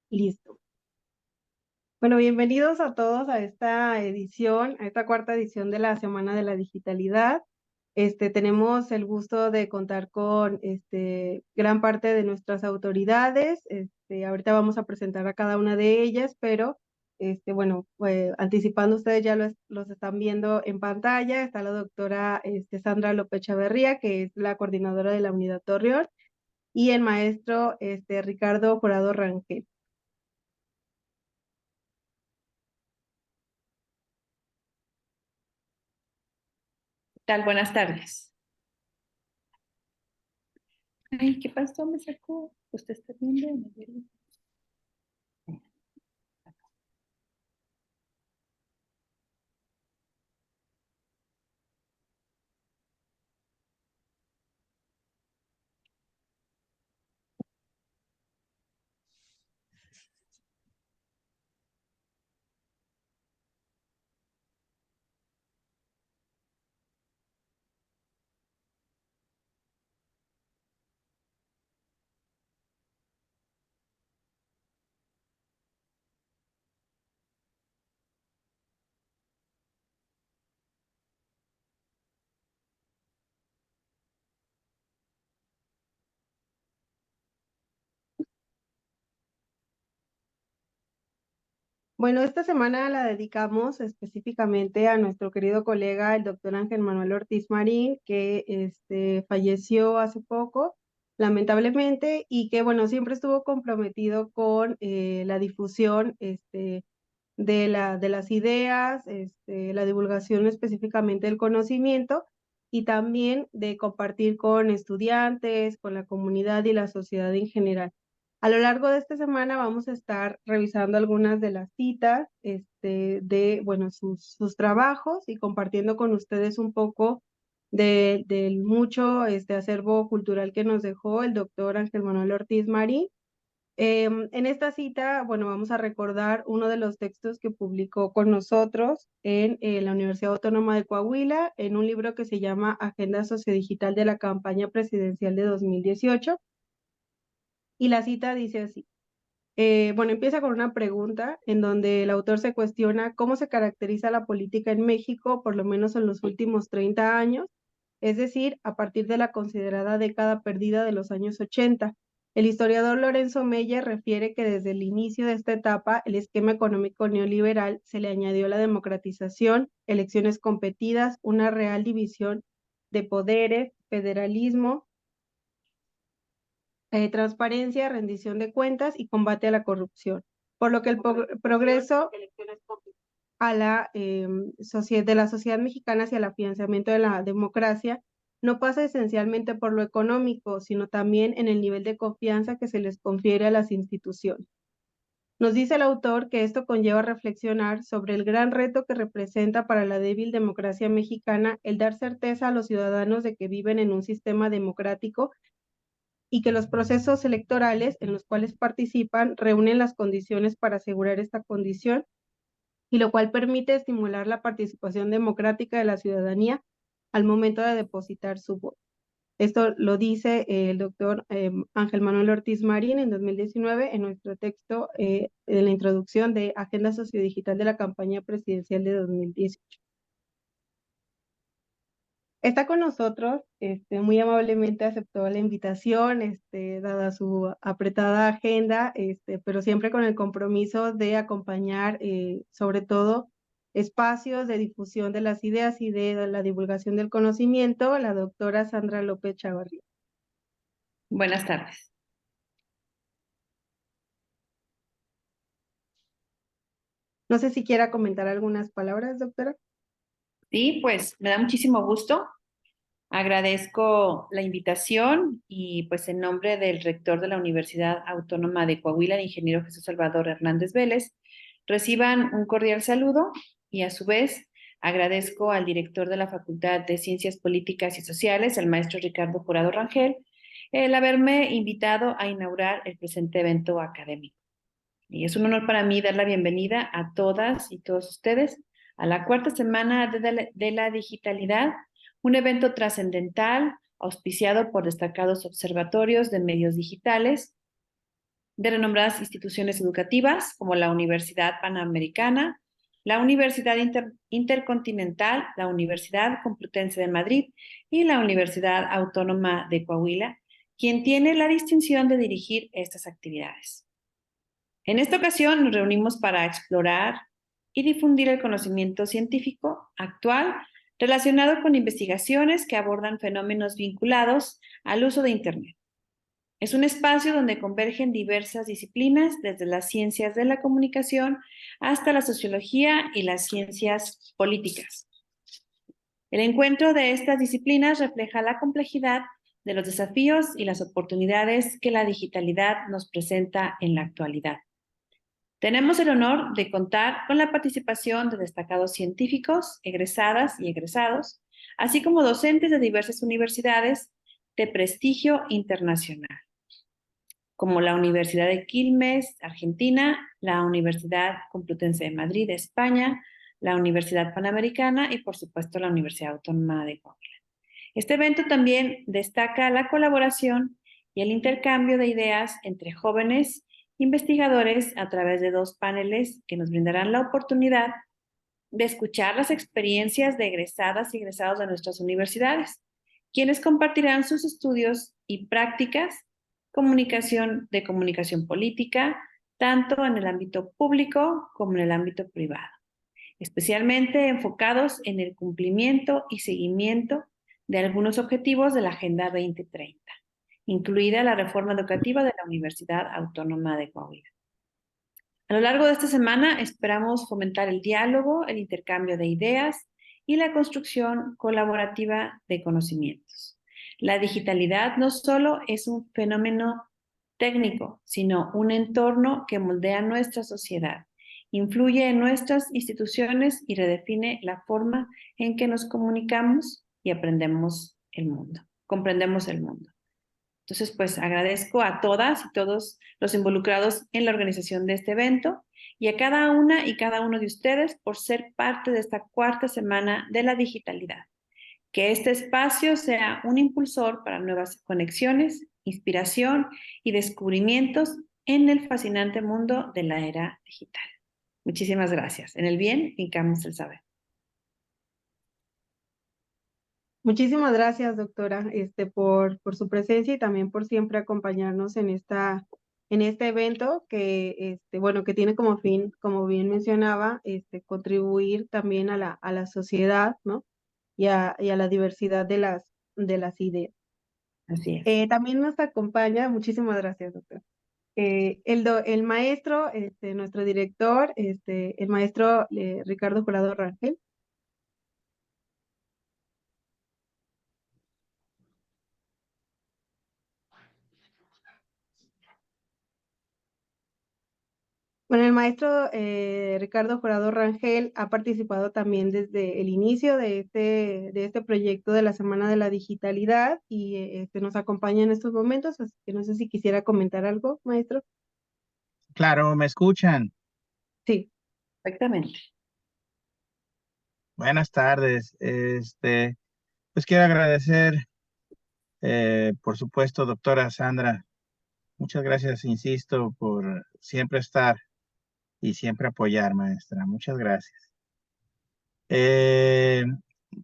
Listo. Bueno, bienvenidos a todos a esta edición, a esta cuarta edición de la Semana de la Digitalidad. Tenemos el gusto de contar con gran parte de nuestras autoridades. Ahorita vamos a presentar a cada una de ellas, pero bueno, anticipando, ustedes ya los están viendo en pantalla. Está la doctora Sandra López Chaverría, que es la coordinadora de la Unidad Torreón, y el maestro Ricardo Jurado Rangel. Tal, buenas tardes. Ay, ¿qué pasó? Me sacó. ¿Usted está viendo? Bueno, esta semana la dedicamos específicamente a nuestro querido colega, el doctor Ángel Manuel Ortiz Marín, que falleció hace poco. lamentablemente, y que, bueno, siempre estuvo comprometido con la difusión de las ideas, la divulgación específicamente del conocimiento y también de compartir con estudiantes, con la comunidad y la sociedad en general. A lo largo de esta semana vamos a estar revisando algunas de las citas de, bueno, sus trabajos y compartiendo con ustedes un poco del mucho acervo cultural que nos dejó el doctor Ángel Manuel Ortiz Marín. En esta cita, bueno, vamos a recordar uno de los textos que publicó con nosotros en la Universidad Autónoma de Coahuila, en un libro que se llama Agenda Sociodigital de la Campaña Presidencial de 2018. Y la cita dice así. Bueno, empieza con una pregunta en donde el autor se cuestiona cómo se caracteriza la política en México, por lo menos en los últimos 30 años, es decir, a partir de la considerada década perdida de los años 80. El historiador Lorenzo Meyer refiere que desde el inicio de esta etapa, el esquema económico neoliberal se le añadió la democratización, elecciones competidas, una real división de poderes, federalismo, transparencia, rendición de cuentas y combate a la corrupción. Por lo que el progreso a de la sociedad mexicana hacia el afianzamiento de la democracia no pasa esencialmente por lo económico, sino también en el nivel de confianza que se les confiere a las instituciones. Nos dice el autor que esto conlleva reflexionar sobre el gran reto que representa para la débil democracia mexicana el dar certeza a los ciudadanos de que viven en un sistema democrático y que los procesos electorales en los cuales participan reúnen las condiciones para asegurar esta condición, y lo cual permite estimular la participación democrática de la ciudadanía al momento de depositar su voto. Esto lo dice el doctor Ángel Manuel Ortiz Marín en 2019 en nuestro texto en la introducción de Agenda Sociodigital de la Campaña Presidencial de 2018. Está con nosotros, muy amablemente aceptó la invitación, dada su apretada agenda, pero siempre con el compromiso de acompañar, sobre todo, espacios de difusión de las ideas y de la divulgación del conocimiento, la doctora Sandra López Chavarría. Buenas tardes. No sé si quiera comentar algunas palabras, doctora. Sí, pues me da muchísimo gusto. Agradezco la invitación y pues en nombre del rector de la Universidad Autónoma de Coahuila, el ingeniero Jesús Salvador Hernández Vélez, reciban un cordial saludo y a su vez agradezco al director de la Facultad de Ciencias Políticas y Sociales, el maestro Ricardo Jurado Rangel, el haberme invitado a inaugurar el presente evento académico. Y es un honor para mí dar la bienvenida a todas y todos ustedes a la cuarta semana de la digitalidad, un evento trascendental auspiciado por destacados observatorios de medios digitales de renombradas instituciones educativas como la Universidad Panamericana, la Universidad Intercontinental, la Universidad Complutense de Madrid y la Universidad Autónoma de Coahuila, quien tiene la distinción de dirigir estas actividades. En esta ocasión nos reunimos para explorar y difundir el conocimiento científico actual relacionado con investigaciones que abordan fenómenos vinculados al uso de Internet. Es un espacio donde convergen diversas disciplinas, desde las ciencias de la comunicación hasta la sociología y las ciencias políticas. El encuentro de estas disciplinas refleja la complejidad de los desafíos y las oportunidades que la digitalidad nos presenta en la actualidad. Tenemos el honor de contar con la participación de destacados científicos, egresadas y egresados, así como docentes de diversas universidades de prestigio internacional, como la Universidad de Quilmes, Argentina, la Universidad Complutense de Madrid, España, la Universidad Panamericana y, por supuesto, la Universidad Autónoma de Coahuila. Este evento también destaca la colaboración y el intercambio de ideas entre jóvenes investigadores a través de dos paneles que nos brindarán la oportunidad de escuchar las experiencias de egresadas y egresados de nuestras universidades, quienes compartirán sus estudios y prácticas de comunicación política, tanto en el ámbito público como en el ámbito privado, especialmente enfocados en el cumplimiento y seguimiento de algunos objetivos de la Agenda 2030, incluida la reforma educativa de la Universidad Autónoma de Coahuila. A lo largo de esta semana esperamos fomentar el diálogo, el intercambio de ideas y la construcción colaborativa de conocimientos. La digitalidad no solo es un fenómeno técnico, sino un entorno que moldea nuestra sociedad, influye en nuestras instituciones y redefine la forma en que nos comunicamos y aprendemos el mundo, comprendemos el mundo. Entonces, pues agradezco a todas y todos los involucrados en la organización de este evento y a cada una y cada uno de ustedes por ser parte de esta cuarta semana de la digitalidad. Que este espacio sea un impulsor para nuevas conexiones, inspiración y descubrimientos en el fascinante mundo de la era digital. Muchísimas gracias. En el bien, fincamos el saber. Muchísimas gracias, doctora, por su presencia y también por siempre acompañarnos en este evento que, bueno, que tiene como fin, como bien mencionaba, contribuir también a la sociedad, ¿no? Y a la diversidad de las ideas. Así es. También nos acompaña, muchísimas gracias, doctor. El maestro, nuestro director, el maestro Ricardo Jurado Rangel. Bueno, el maestro Ricardo Jurado Rangel ha participado también desde el inicio de este proyecto de la Semana de la Digitalidad y nos acompaña en estos momentos, así que no sé si quisiera comentar algo, maestro. Claro, ¿me escuchan? Sí. Perfectamente. Buenas tardes. Pues quiero agradecer, por supuesto, doctora Sandra. Muchas gracias, insisto, por siempre estar y siempre apoyar, maestra. Muchas gracias. Eh,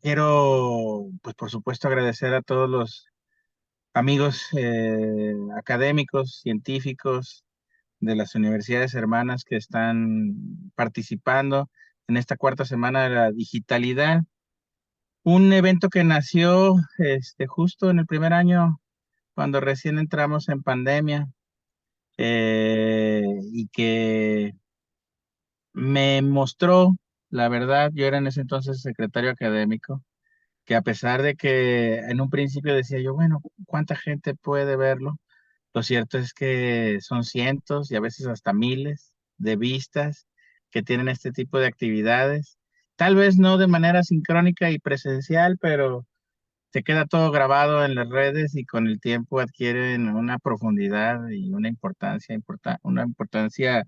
Quiero, pues por supuesto, agradecer a todos los amigos académicos, científicos de las universidades hermanas que están participando en esta cuarta semana de la digitalidad. Un evento que nació justo en el primer año, cuando recién entramos en pandemia, y que me mostró, la verdad, yo era en ese entonces secretario académico, que a pesar de que en un principio decía yo, bueno, ¿cuánta gente puede verlo? Lo cierto es que son cientos y a veces hasta miles de vistas que tienen este tipo de actividades. Tal vez no de manera sincrónica y presencial, pero se queda todo grabado en las redes y con el tiempo adquieren una profundidad y una importancia, una importancia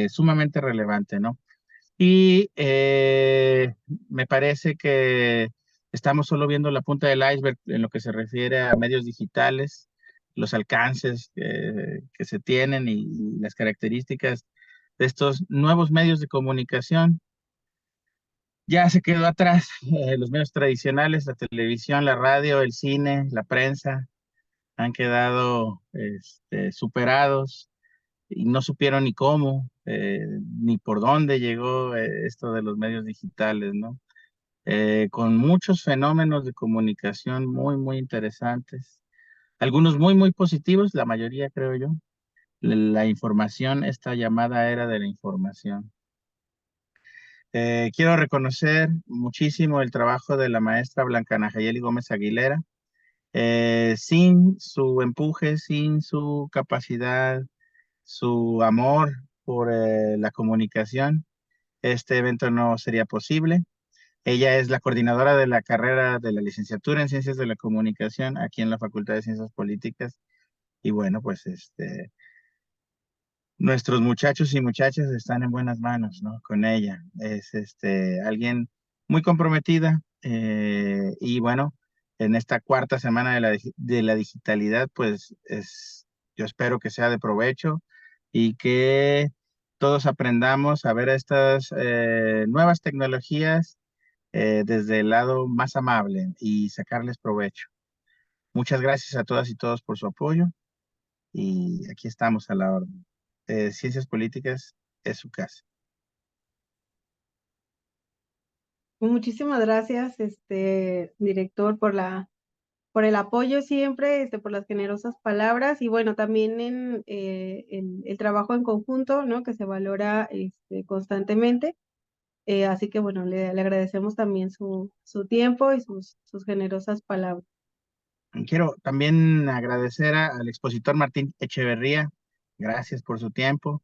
sumamente relevante, ¿no? Y me parece que estamos solo viendo la punta del iceberg en lo que se refiere a medios digitales, los alcances que se tienen y las características de estos nuevos medios de comunicación. Ya se quedó atrás los medios tradicionales, la televisión, la radio, el cine, la prensa, han quedado superados y no supieron ni cómo, ni por dónde llegó esto de los medios digitales, ¿no? Con muchos fenómenos de comunicación muy, muy interesantes, algunos muy, muy positivos, la mayoría creo yo. La información, esta llamada era de la información. Quiero reconocer muchísimo el trabajo de la maestra Blanca Najayeli Gómez Aguilera. Sin su empuje, sin su capacidad, su amor por la comunicación, este evento no sería posible. Ella es la coordinadora de la carrera de la licenciatura en Ciencias de la Comunicación aquí en la Facultad de Ciencias Políticas. Y bueno, pues nuestros muchachos y muchachas están en buenas manos, ¿no? Con ella. Es alguien muy comprometida, y bueno, en esta cuarta semana de la digitalidad, pues yo espero que sea de provecho y que todos aprendamos a ver estas nuevas tecnologías desde el lado más amable y sacarles provecho. Muchas gracias a todas y todos por su apoyo y aquí estamos a la orden. Ciencias Políticas es su casa. Muchísimas gracias, director, por el apoyo siempre, por las generosas palabras y bueno, también en el trabajo en conjunto, ¿no? Que se valora constantemente. Así que bueno, le agradecemos también su tiempo y sus generosas palabras. Quiero también agradecer al expositor Martín Echeverría, gracias por su tiempo.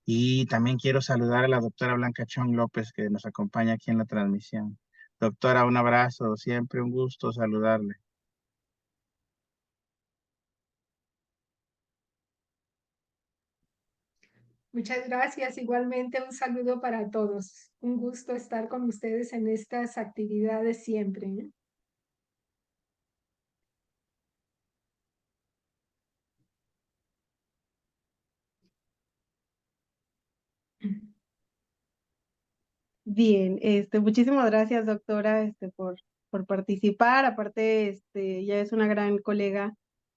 Y también quiero saludar a la doctora Blanca Chong López, que nos acompaña aquí en la transmisión. Doctora, un abrazo, siempre un gusto saludarle. Muchas gracias. Igualmente un saludo para todos. Un gusto estar con ustedes en estas actividades siempre, ¿eh? Bien, muchísimas gracias, doctora, por participar. Aparte, ella es una gran colega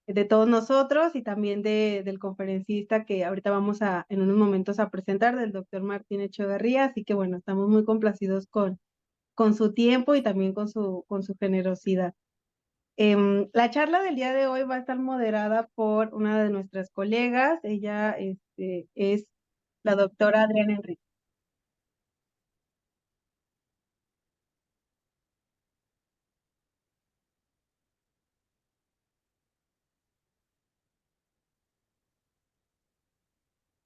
de todos nosotros y también del conferencista que ahorita vamos en unos momentos a presentar, del doctor Martín Echeverría. Así que bueno, estamos muy complacidos con su tiempo y también con su generosidad. La charla del día de hoy va a estar moderada por una de nuestras colegas. Ella, es la doctora Adriana Enrique.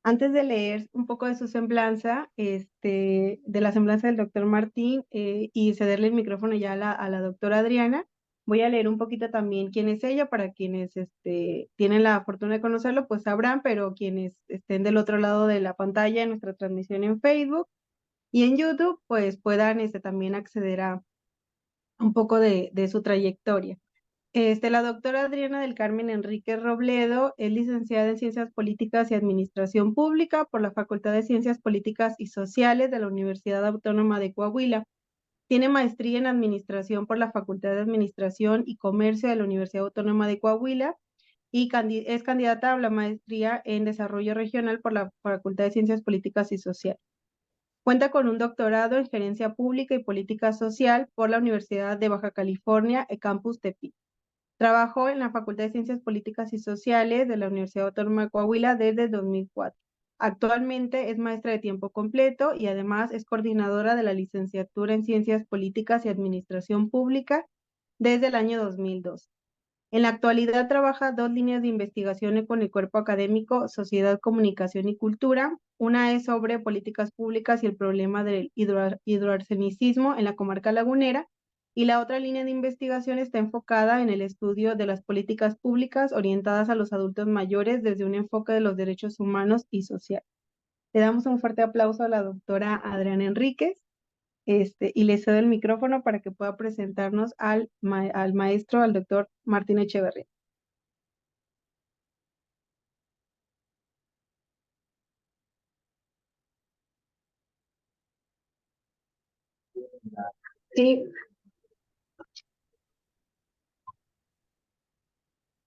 Antes de leer un poco de su semblanza, de la semblanza del doctor Martín, y cederle el micrófono ya a la doctora Adriana, voy a leer un poquito también quién es ella, para quienes tienen la fortuna de conocerlo, pues sabrán, pero quienes estén del otro lado de la pantalla en nuestra transmisión en Facebook y en YouTube, pues puedan también acceder a un poco de su trayectoria. La doctora Adriana del Carmen Enríquez Robledo es licenciada en Ciencias Políticas y Administración Pública por la Facultad de Ciencias Políticas y Sociales de la Universidad Autónoma de Coahuila. Tiene maestría en Administración por la Facultad de Administración y Comercio de la Universidad Autónoma de Coahuila y es candidata a la maestría en Desarrollo Regional por la Facultad de Ciencias Políticas y Sociales. Cuenta con un doctorado en Gerencia Pública y Política Social por la Universidad de Baja California, Campus Tepic. Trabajó en la Facultad de Ciencias Políticas y Sociales de la Universidad Autónoma de Coahuila desde 2004. Actualmente es maestra de tiempo completo y además es coordinadora de la licenciatura en Ciencias Políticas y Administración Pública desde el año 2002. En la actualidad trabaja 2 líneas de investigación con el cuerpo académico Sociedad, Comunicación y Cultura. Una es sobre políticas públicas y el problema del hidroarsenicismo en la comarca lagunera, y la otra línea de investigación está enfocada en el estudio de las políticas públicas orientadas a los adultos mayores desde un enfoque de los derechos humanos y sociales. Le damos un fuerte aplauso a la doctora Adriana Enríquez. Y le cedo el micrófono para que pueda presentarnos al maestro, al doctor Martín Echeverría. Sí,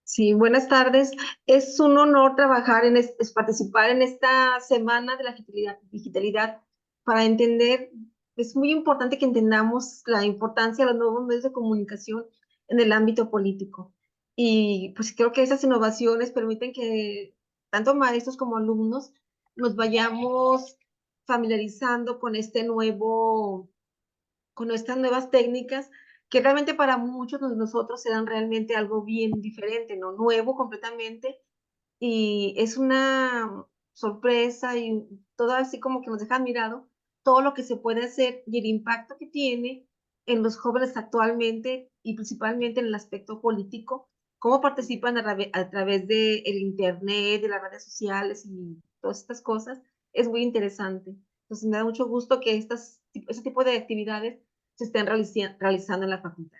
sí, buenas tardes. Es un honor trabajar participar en esta semana de la digitalidad para entender, es muy importante que entendamos la importancia de los nuevos medios de comunicación en el ámbito político. Y pues creo que esas innovaciones permiten que tanto maestros como alumnos nos vayamos familiarizando con con estas nuevas técnicas que realmente para muchos de nosotros serán realmente algo bien diferente, ¿no? Nuevo completamente, y es una sorpresa y todo así como que nos deja admirado todo lo que se puede hacer y el impacto que tiene en los jóvenes actualmente y principalmente en el aspecto político, cómo participan a través del internet, de las redes sociales y todas estas cosas, es muy interesante. Entonces me da mucho gusto que este tipo de actividades se estén realizando en la facultad.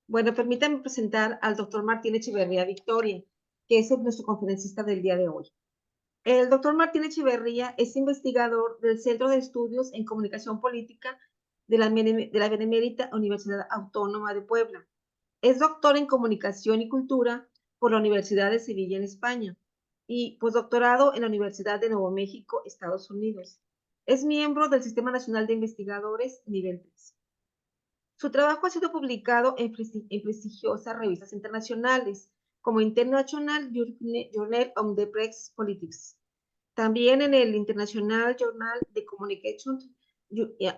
Bueno, permítanme presentar al doctor Martín Echeverría Victoria, que es nuestro conferencista del día de hoy. El doctor Martín Echeverría es investigador del Centro de Estudios en Comunicación Política de la Benemérita Universidad Autónoma de Puebla. Es doctor en Comunicación y Cultura por la Universidad de Sevilla en España y postdoctorado en la Universidad de Nuevo México, Estados Unidos. Es miembro del Sistema Nacional de Investigadores nivel 3. Su trabajo ha sido publicado en prestigiosas revistas internacionales, como International Journal of the Press Politics, también en el International Journal de Communication,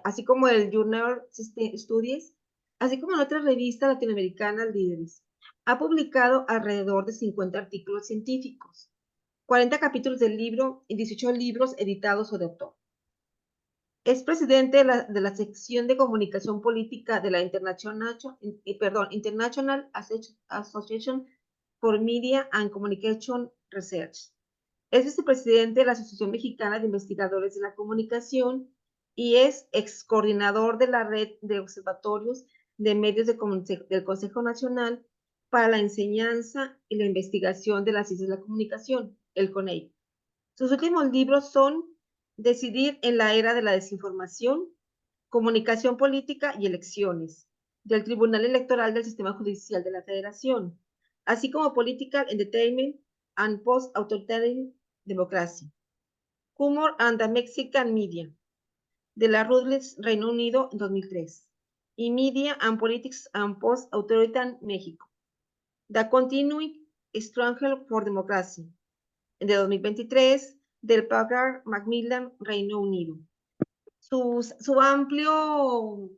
así como el Journal Studies, así como en otras revistas latinoamericanas líderes. Ha publicado alrededor de 50 artículos científicos, 40 capítulos del libro y 18 libros editados o de autor. Es presidente de la sección de comunicación política de la International Association for Media and Communication Research. Es vicepresidente de la Asociación Mexicana de Investigadores de la Comunicación y es ex coordinador de la red de observatorios de medios del Consejo Nacional para la Enseñanza y la Investigación de las Ciencias de la Comunicación, el CONEI. Sus últimos libros son Decidir en la era de la desinformación, Comunicación política y elecciones, del Tribunal Electoral del Sistema Judicial de la Federación, así como Political Entertainment and Post-Authoritarian Democracy, Humor and the Mexican Media, de la Routledge, Reino Unido, en 2003, y Media and Politics and Post-Authoritarian México, The Continuing Struggle for Democracy, de 2023, del Packard Macmillan, Reino Unido. Su amplio,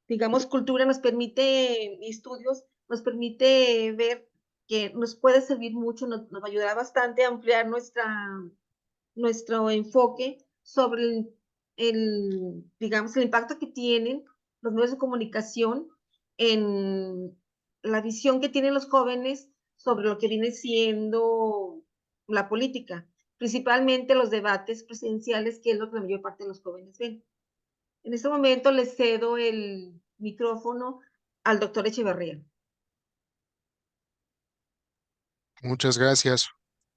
digamos, cultura nos permite, estudios, nos permite ver que nos puede servir mucho, nos va a ayudar bastante a ampliar nuestro enfoque sobre digamos, el impacto que tienen los medios de comunicación en la visión que tienen los jóvenes sobre lo que viene siendo la política, principalmente los debates presidenciales, que es lo que la mayor parte de los jóvenes ven. En este momento les cedo el micrófono al doctor Echeverría. Muchas gracias.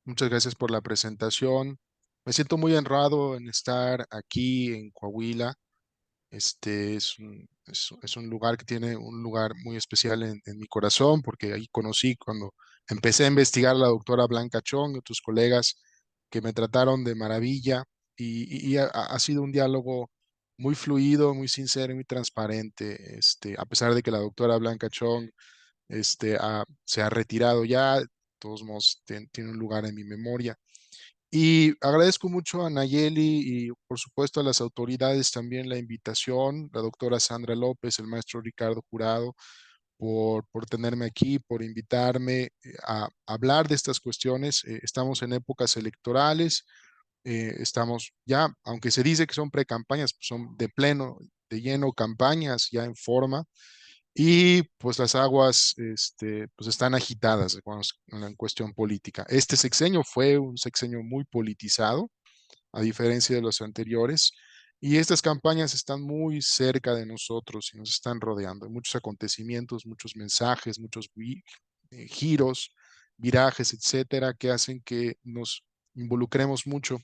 Muchas gracias por la presentación. Me siento muy honrado en estar aquí en Coahuila. Este es un lugar que tiene un lugar muy especial en mi corazón, porque ahí conocí cuando empecé a investigar a la doctora Blanca Chong y otros colegas que me trataron de maravilla y ha sido un diálogo muy fluido, muy sincero y muy transparente. A pesar de que la doctora Blanca Chong se ha retirado ya, de todos modos tiene un lugar en mi memoria. Y agradezco mucho a Nayeli y por supuesto a las autoridades también la invitación, la doctora Sandra López, el maestro Ricardo Jurado, por tenerme aquí, por invitarme a hablar de estas cuestiones. Estamos en épocas electorales, estamos ya, aunque se dice que son precampañas, pues son de pleno, de lleno campañas ya en forma. Y pues las aguas pues están agitadas en cuestión política. Este sexenio fue un sexenio muy politizado, a diferencia de los anteriores, y estas campañas están muy cerca de nosotros y nos están rodeando. Hay muchos acontecimientos, muchos mensajes, muchos giros, virajes, etcétera, que hacen que nos involucremos mucho.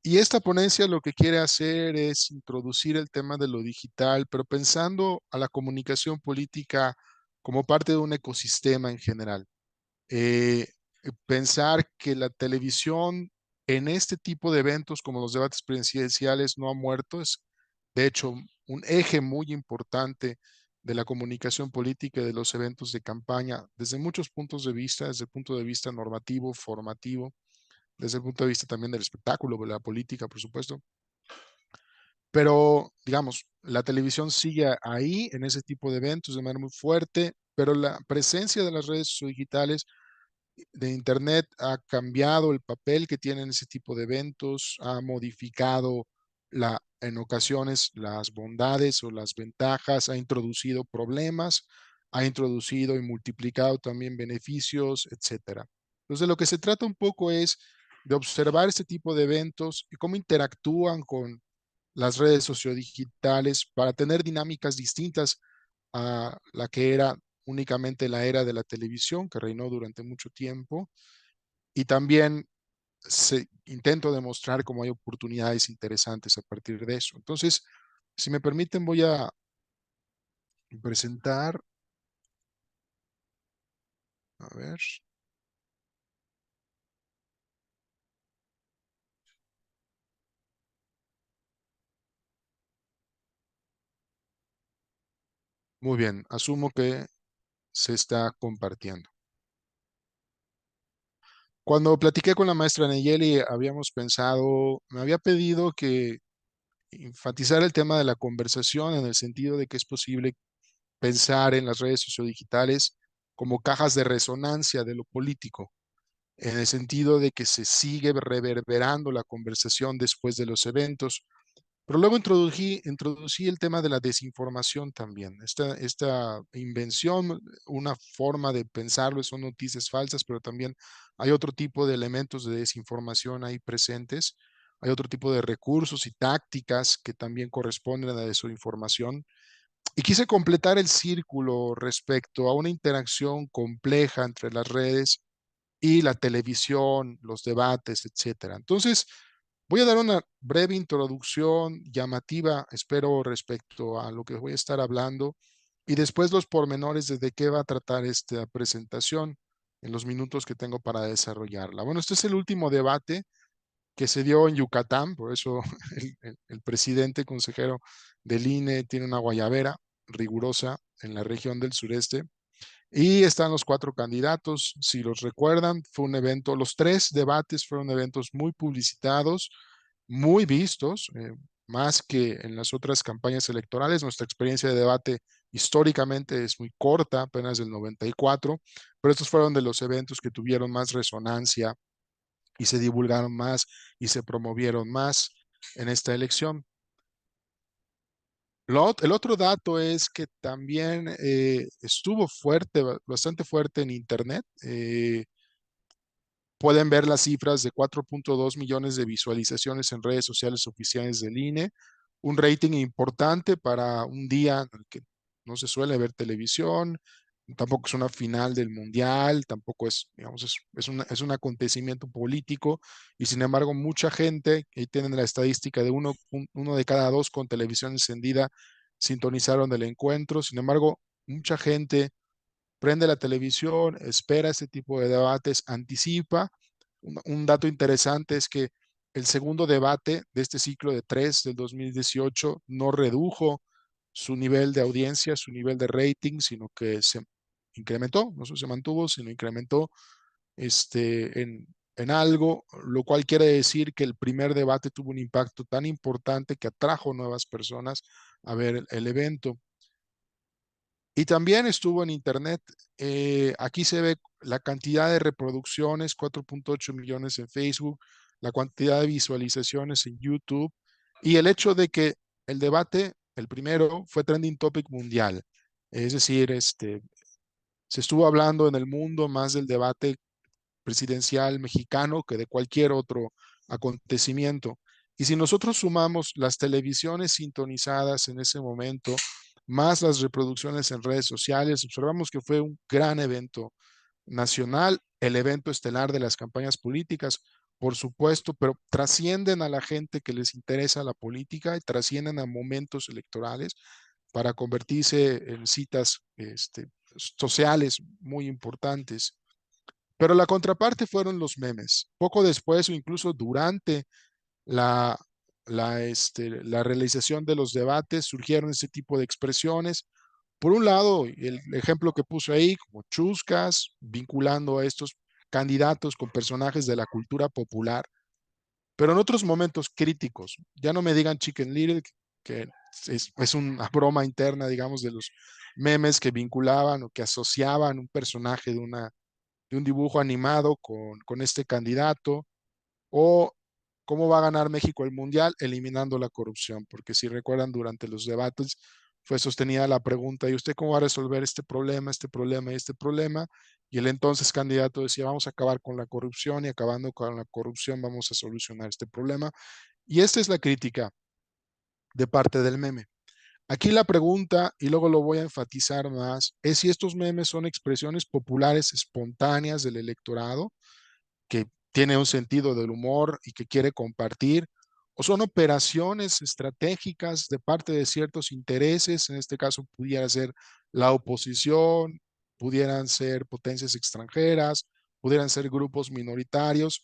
Y esta ponencia lo que quiere hacer es introducir el tema de lo digital, pero pensando a la comunicación política como parte de un ecosistema en general. Pensar que la televisión en este tipo de eventos como los debates presidenciales no ha muerto, es de hecho un eje muy importante de la comunicación política y de los eventos de campaña desde muchos puntos de vista, desde el punto de vista normativo, formativo, desde el punto de vista también del espectáculo, de la política, por supuesto. Pero, digamos, la televisión sigue ahí en ese tipo de eventos de manera muy fuerte, pero la presencia de las redes digitales, de Internet, ha cambiado el papel que tienen ese tipo de eventos, ha modificado en ocasiones las bondades o las ventajas, ha introducido problemas, ha introducido y multiplicado también beneficios, etcétera. Entonces, de lo que se trata un poco es de observar este tipo de eventos y cómo interactúan con las redes sociodigitales para tener dinámicas distintas a la que era únicamente la era de la televisión, que reinó durante mucho tiempo, y también intento demostrar cómo hay oportunidades interesantes a partir de eso. Entonces, si me permiten, voy a presentar, a ver. Muy bien, asumo que se está compartiendo. Cuando platiqué con la maestra Nayeli, habíamos pensado, me había pedido que enfatizar el tema de la conversación en el sentido de que es posible pensar en las redes sociodigitales como cajas de resonancia de lo político, en el sentido de que se sigue reverberando la conversación después de los eventos. Pero luego introducí el tema de la desinformación también. Esta invención, una forma de pensarlo son noticias falsas, pero también hay otro tipo de elementos de desinformación ahí presentes. Hay otro tipo de recursos y tácticas que también corresponden a la desinformación. Y quise completar el círculo respecto a una interacción compleja entre las redes y la televisión, los debates, etcétera. Entonces, voy a dar una breve introducción llamativa, espero, respecto a lo que voy a estar hablando y después los pormenores de qué va a tratar esta presentación en los minutos que tengo para desarrollarla. Bueno, este es el último debate que se dio en Yucatán, por eso el presidente consejero del INE tiene una guayabera rigurosa en la región del sureste. Y están los 4 candidatos, si los recuerdan, fue un evento, los 3 debates fueron eventos muy publicitados, muy vistos, más que en las otras campañas electorales. Nuestra experiencia de debate históricamente es muy corta, apenas del 94, pero estos fueron de los eventos que tuvieron más resonancia y se divulgaron más y se promovieron más en esta elección. El otro dato es que también estuvo fuerte, bastante fuerte en Internet. Pueden ver las cifras de 4.2 millones de visualizaciones en redes sociales oficiales del INE, un rating importante para un día en el que no se suele ver televisión, tampoco es una final del mundial, tampoco es, digamos, es un acontecimiento político y sin embargo mucha gente, ahí tienen la estadística de uno de cada 2 con televisión encendida sintonizaron el encuentro, sin embargo mucha gente prende la televisión, espera este tipo de debates, anticipa. Un dato interesante es que el segundo debate de este ciclo de 3 del 2018 no redujo su nivel de audiencia, su nivel de rating, sino que se incrementó, no solo se mantuvo, sino incrementó en algo, lo cual quiere decir que el primer debate tuvo un impacto tan importante que atrajo nuevas personas a ver el evento. Y también estuvo en internet. Aquí se ve la cantidad de reproducciones, 4.8 millones en Facebook, la cantidad de visualizaciones en YouTube y el hecho de que el debate, el primero, fue trending topic mundial. Es decir, se estuvo hablando en el mundo más del debate presidencial mexicano que de cualquier otro acontecimiento. Y si nosotros sumamos las televisiones sintonizadas en ese momento, más las reproducciones en redes sociales, observamos que fue un gran evento nacional, el evento estelar de las campañas políticas, por supuesto, pero trascienden a la gente que les interesa la política y trascienden a momentos electorales para convertirse en citas sociales muy importantes. Pero la contraparte fueron los memes. Poco después o incluso durante la, la realización de los debates surgieron ese tipo de expresiones. Por un lado, el ejemplo que puse ahí, como chuscas, vinculando a estos candidatos con personajes de la cultura popular, pero en otros momentos críticos. Ya no me digan Chicken Little, que es una broma interna, digamos, de los memes que vinculaban o que asociaban un personaje de un dibujo animado con este candidato, o cómo va a ganar México el Mundial eliminando la corrupción, porque si recuerdan durante los debates fue sostenida la pregunta, ¿y usted cómo va a resolver este problema y este problema? Y el entonces candidato decía, vamos a acabar con la corrupción y acabando con la corrupción vamos a solucionar este problema. Y esta es la crítica de parte del meme. Aquí la pregunta, y luego lo voy a enfatizar más, es si estos memes son expresiones populares espontáneas del electorado que tiene un sentido del humor y que quiere compartir, o son operaciones estratégicas de parte de ciertos intereses, en este caso pudiera ser la oposición, pudieran ser potencias extranjeras, pudieran ser grupos minoritarios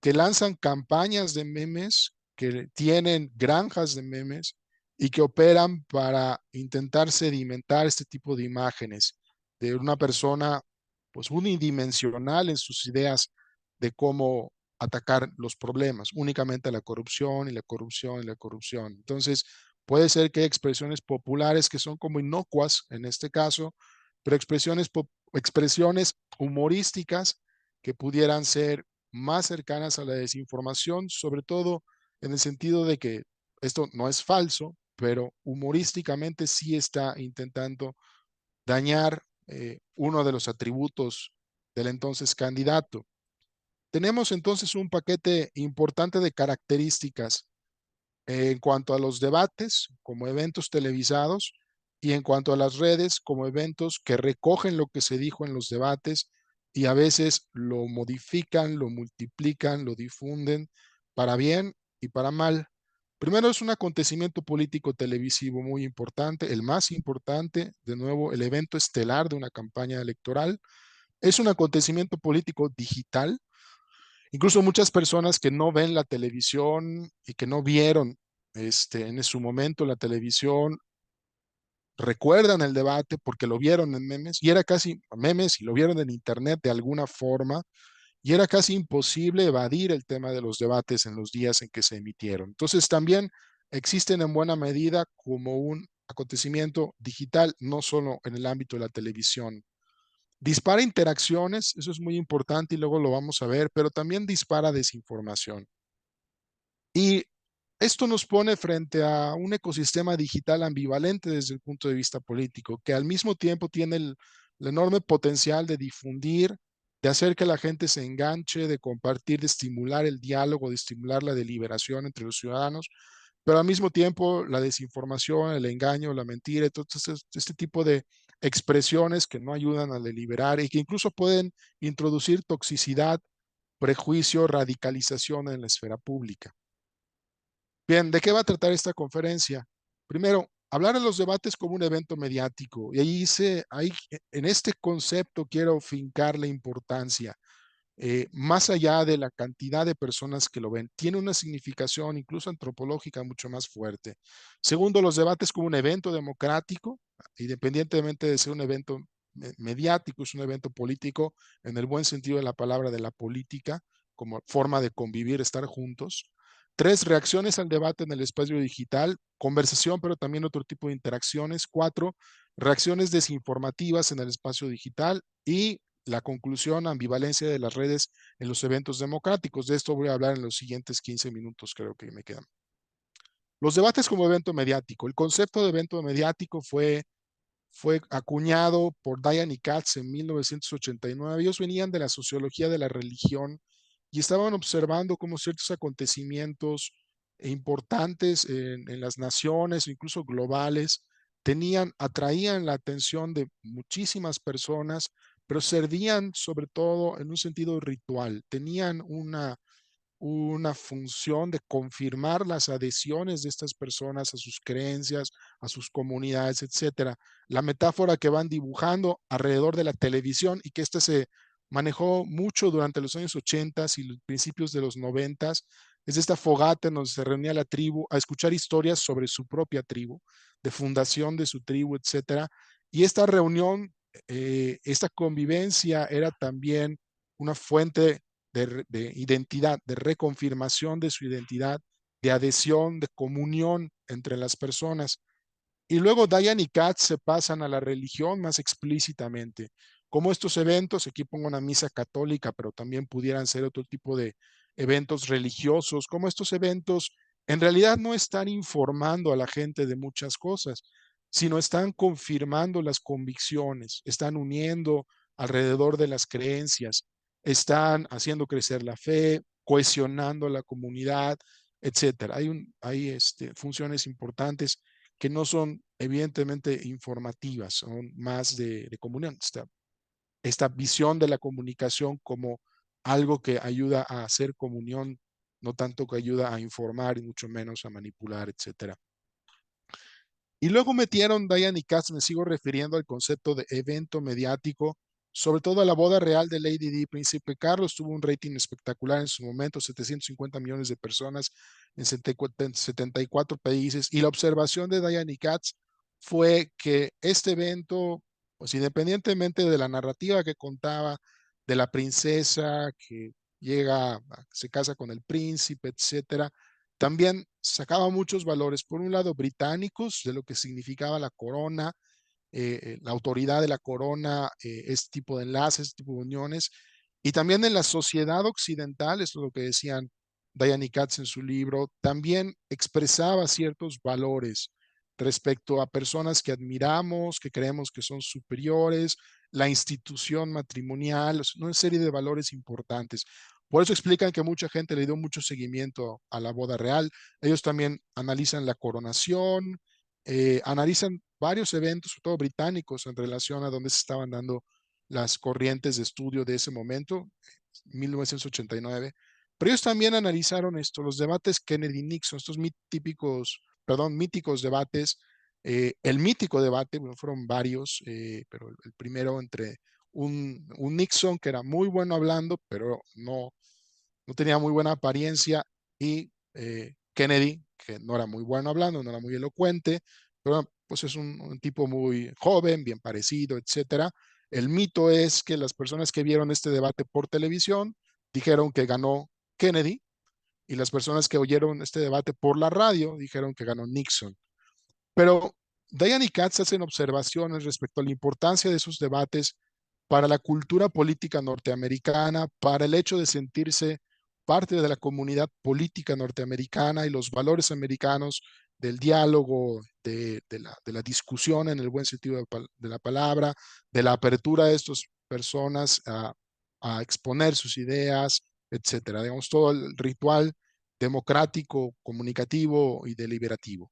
que lanzan campañas de memes, que tienen granjas de memes y que operan para intentar sedimentar este tipo de imágenes de una persona pues unidimensional en sus ideas de cómo atacar los problemas, únicamente la corrupción y la corrupción y la corrupción. Entonces, puede ser que hay expresiones populares que son como inocuas en este caso, pero expresiones humorísticas que pudieran ser más cercanas a la desinformación, sobre todo en el sentido de que esto no es falso, pero humorísticamente sí está intentando dañar uno de los atributos del entonces candidato. Tenemos entonces un paquete importante de características en cuanto a los debates como eventos televisados y en cuanto a las redes como eventos que recogen lo que se dijo en los debates y a veces lo modifican, lo multiplican, lo difunden para bien y para mal. Primero es un acontecimiento político televisivo muy importante, el más importante, de nuevo, el evento estelar de una campaña electoral. Es un acontecimiento político digital. Incluso muchas personas que no ven la televisión y que no vieron en su momento la televisión recuerdan el debate porque lo vieron en memes y era casi memes y lo vieron en internet de alguna forma y era casi imposible evadir el tema de los debates en los días en que se emitieron. Entonces también existen en buena medida como un acontecimiento digital, no solo en el ámbito de la televisión. Dispara interacciones, eso es muy importante y luego lo vamos a ver, pero también dispara desinformación. Y esto nos pone frente a un ecosistema digital ambivalente desde el punto de vista político, que al mismo tiempo tiene el enorme potencial de difundir, de hacer que la gente se enganche, de compartir, de estimular el diálogo, de estimular la deliberación entre los ciudadanos, pero al mismo tiempo la desinformación, el engaño, la mentira, entonces este tipo de expresiones que no ayudan a deliberar y que incluso pueden introducir toxicidad, prejuicio, radicalización en la esfera pública. Bien, ¿de qué va a tratar esta conferencia? Primero, hablar de los debates como un evento mediático. Y ahí en este concepto quiero fincar la importancia. Más allá de la cantidad de personas que lo ven, tiene una significación incluso antropológica mucho más fuerte. Segundo, los debates como un evento democrático, independientemente de ser un evento mediático, es un evento político en el buen sentido de la palabra de la política, como forma de convivir, estar juntos. Tres, reacciones al debate en el espacio digital, conversación, pero también otro tipo de interacciones. Cuatro, reacciones desinformativas en el espacio digital. Y la conclusión, ambivalencia de las redes en los eventos democráticos. De esto voy a hablar en los siguientes 15 minutos, creo que me quedan. Los debates como evento mediático. El concepto de evento mediático fue acuñado por Diane y Katz en 1989. Ellos venían de la sociología de la religión y estaban observando cómo ciertos acontecimientos importantes en las naciones, incluso globales, atraían la atención de muchísimas personas, pero servían sobre todo en un sentido ritual, tenían una función de confirmar las adhesiones de estas personas a sus creencias, a sus comunidades, etcétera. La metáfora que van dibujando alrededor de la televisión y que esta se manejó mucho durante los años 80 y los principios de los 90 es esta fogata en donde se reunía la tribu a escuchar historias sobre su propia tribu, de fundación de su tribu, etcétera. Y esta reunión, esta convivencia era también una fuente de identidad, de reconfirmación de su identidad, de adhesión, de comunión entre las personas. Y luego Diane y Katz se pasan a la religión más explícitamente. Como estos eventos, aquí pongo una misa católica, pero también pudieran ser otro tipo de eventos religiosos, como estos eventos en realidad no están informando a la gente de muchas cosas, sino están confirmando las convicciones, están uniendo alrededor de las creencias, están haciendo crecer la fe, cohesionando la comunidad, etcétera. Hay funciones importantes que no son evidentemente informativas, son más de comunión. Esta visión de la comunicación como algo que ayuda a hacer comunión, no tanto que ayuda a informar y mucho menos a manipular, etcétera. Y luego metieron Diane y Katz, me sigo refiriendo al concepto de evento mediático, sobre todo la boda real de Lady Di y Príncipe Carlos tuvo un rating espectacular en su momento, 750 millones de personas en 74 países. Y la observación de Diane y Katz fue que este evento, pues independientemente de la narrativa que contaba de la princesa que llega, se casa con el príncipe, etcétera, también sacaba muchos valores, por un lado británicos, de lo que significaba la corona, la autoridad de la corona, este tipo de enlaces, este tipo de uniones, y también en la sociedad occidental, esto es lo que decían Diane y Katz en su libro, también expresaba ciertos valores respecto a personas que admiramos, que creemos que son superiores, la institución matrimonial, una serie de valores importantes. Por eso explican que mucha gente le dio mucho seguimiento a la boda real. Ellos también analizan la coronación, analizan varios eventos, sobre todo británicos, en relación a dónde se estaban dando las corrientes de estudio de ese momento, 1989. Pero ellos también analizaron esto, los debates Kennedy-Nixon, estos míticos debates. El mítico debate, bueno, fueron varios, pero el primero entre un Nixon que era muy bueno hablando, pero no tenía muy buena apariencia, y Kennedy, que no era muy bueno hablando, no era muy elocuente, pero pues es un tipo muy joven, bien parecido, etcétera. El mito es que las personas que vieron este debate por televisión dijeron que ganó Kennedy, y las personas que oyeron este debate por la radio dijeron que ganó Nixon. Pero Diane y Katz hacen observaciones respecto a la importancia de esos debates para la cultura política norteamericana, para el hecho de sentirse parte de la comunidad política norteamericana y los valores americanos del diálogo, de la discusión en el buen sentido de la palabra, de la apertura de estas personas a exponer sus ideas, etcétera. Digamos, todo el ritual democrático, comunicativo y deliberativo.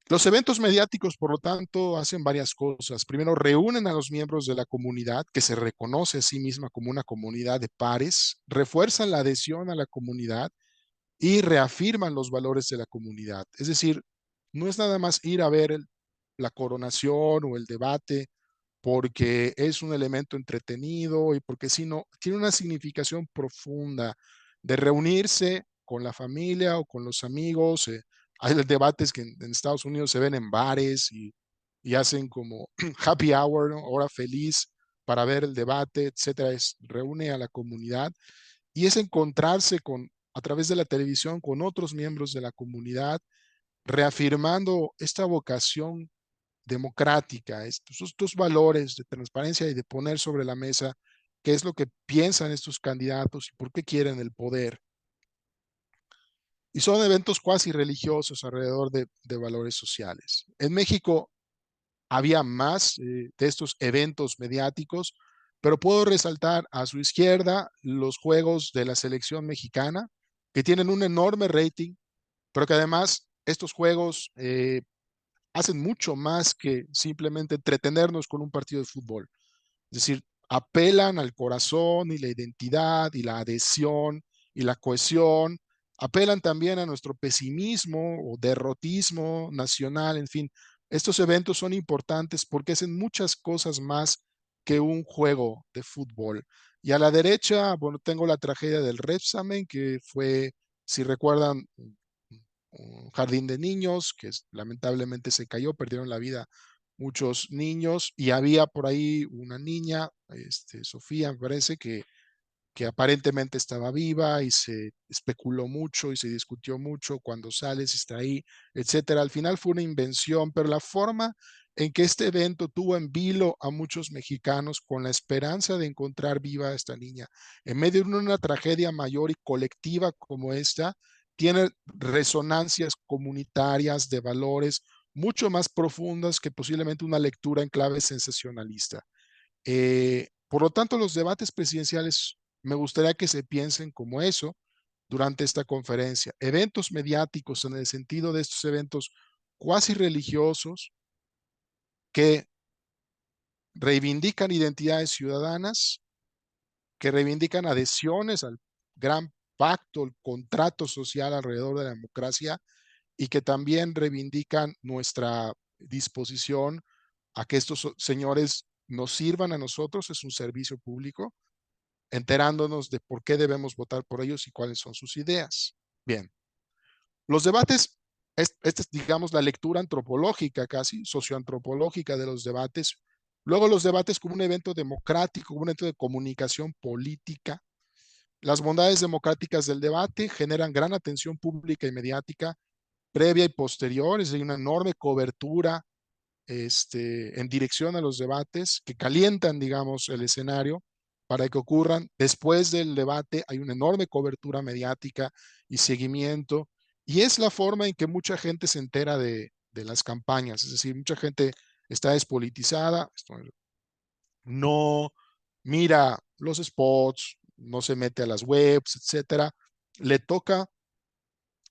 Los eventos mediáticos, por lo tanto, hacen varias cosas. Primero, reúnen a los miembros de la comunidad, que se reconoce a sí misma como una comunidad de pares, refuerzan la adhesión a la comunidad y reafirman los valores de la comunidad. Es decir, no es nada más ir a ver la coronación o el debate porque es un elemento entretenido y porque si no, tiene una significación profunda de reunirse con la familia o con los amigos. Hay debates que en Estados Unidos se ven en bares y hacen como happy hour, ¿no? Hora feliz para ver el debate, etcétera. Reúne a la comunidad y es encontrarse a través de la televisión con otros miembros de la comunidad, reafirmando esta vocación democrática, estos valores de transparencia y de poner sobre la mesa qué es lo que piensan estos candidatos y por qué quieren el poder. Y son eventos cuasi religiosos alrededor de valores sociales. En México había más de estos eventos mediáticos, pero puedo resaltar a su izquierda los juegos de la selección mexicana, que tienen un enorme rating, pero que además estos juegos hacen mucho más que simplemente entretenernos con un partido de fútbol. Es decir, apelan al corazón y la identidad y la adhesión y la cohesión, apelan también a nuestro pesimismo o derrotismo nacional, en fin. Estos eventos son importantes porque hacen muchas cosas más que un juego de fútbol. Y a la derecha, bueno, tengo la tragedia del Repsamen, que fue, si recuerdan, un jardín de niños que lamentablemente se cayó, perdieron la vida muchos niños, y había por ahí una niña, Sofía, me parece, que aparentemente estaba viva, y se especuló mucho y se discutió mucho cuando sale, si está ahí, etcétera. Al final fue una invención, pero la forma en que este evento tuvo en vilo a muchos mexicanos con la esperanza de encontrar viva a esta niña en medio de una tragedia mayor y colectiva como esta, tiene resonancias comunitarias de valores mucho más profundas que posiblemente una lectura en clave sensacionalista. Por lo tanto, los debates presidenciales me gustaría que se piensen como eso durante esta conferencia. Eventos mediáticos en el sentido de estos eventos cuasi religiosos que reivindican identidades ciudadanas, que reivindican adhesiones al gran pacto, el contrato social alrededor de la democracia, y que también reivindican nuestra disposición a que estos señores nos sirvan a nosotros, es un servicio público, enterándonos de por qué debemos votar por ellos y cuáles son sus ideas. Bien, los debates, esta es, digamos, la lectura antropológica casi, socioantropológica de los debates. Luego los debates como un evento democrático, como un evento de comunicación política. Las bondades democráticas del debate generan gran atención pública y mediática, previa y posterior, es decir, una enorme cobertura en dirección a los debates que calientan, digamos, el escenario para que ocurran. Después del debate hay una enorme cobertura mediática y seguimiento, y es la forma en que mucha gente se entera de las campañas, es decir, mucha gente está despolitizada, no mira los spots, no se mete a las webs, etcétera. Le toca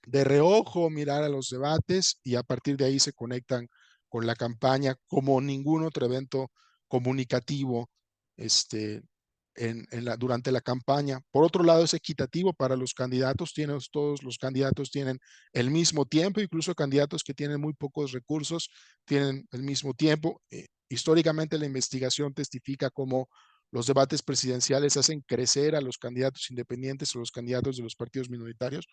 de reojo mirar a los debates y a partir de ahí se conectan con la campaña como ningún otro evento comunicativo durante la campaña. Por otro lado, es equitativo para los candidatos, todos los candidatos tienen el mismo tiempo, incluso candidatos que tienen muy pocos recursos tienen el mismo tiempo. Históricamente la investigación testifica cómo los debates presidenciales hacen crecer a los candidatos independientes o los candidatos de los partidos minoritarios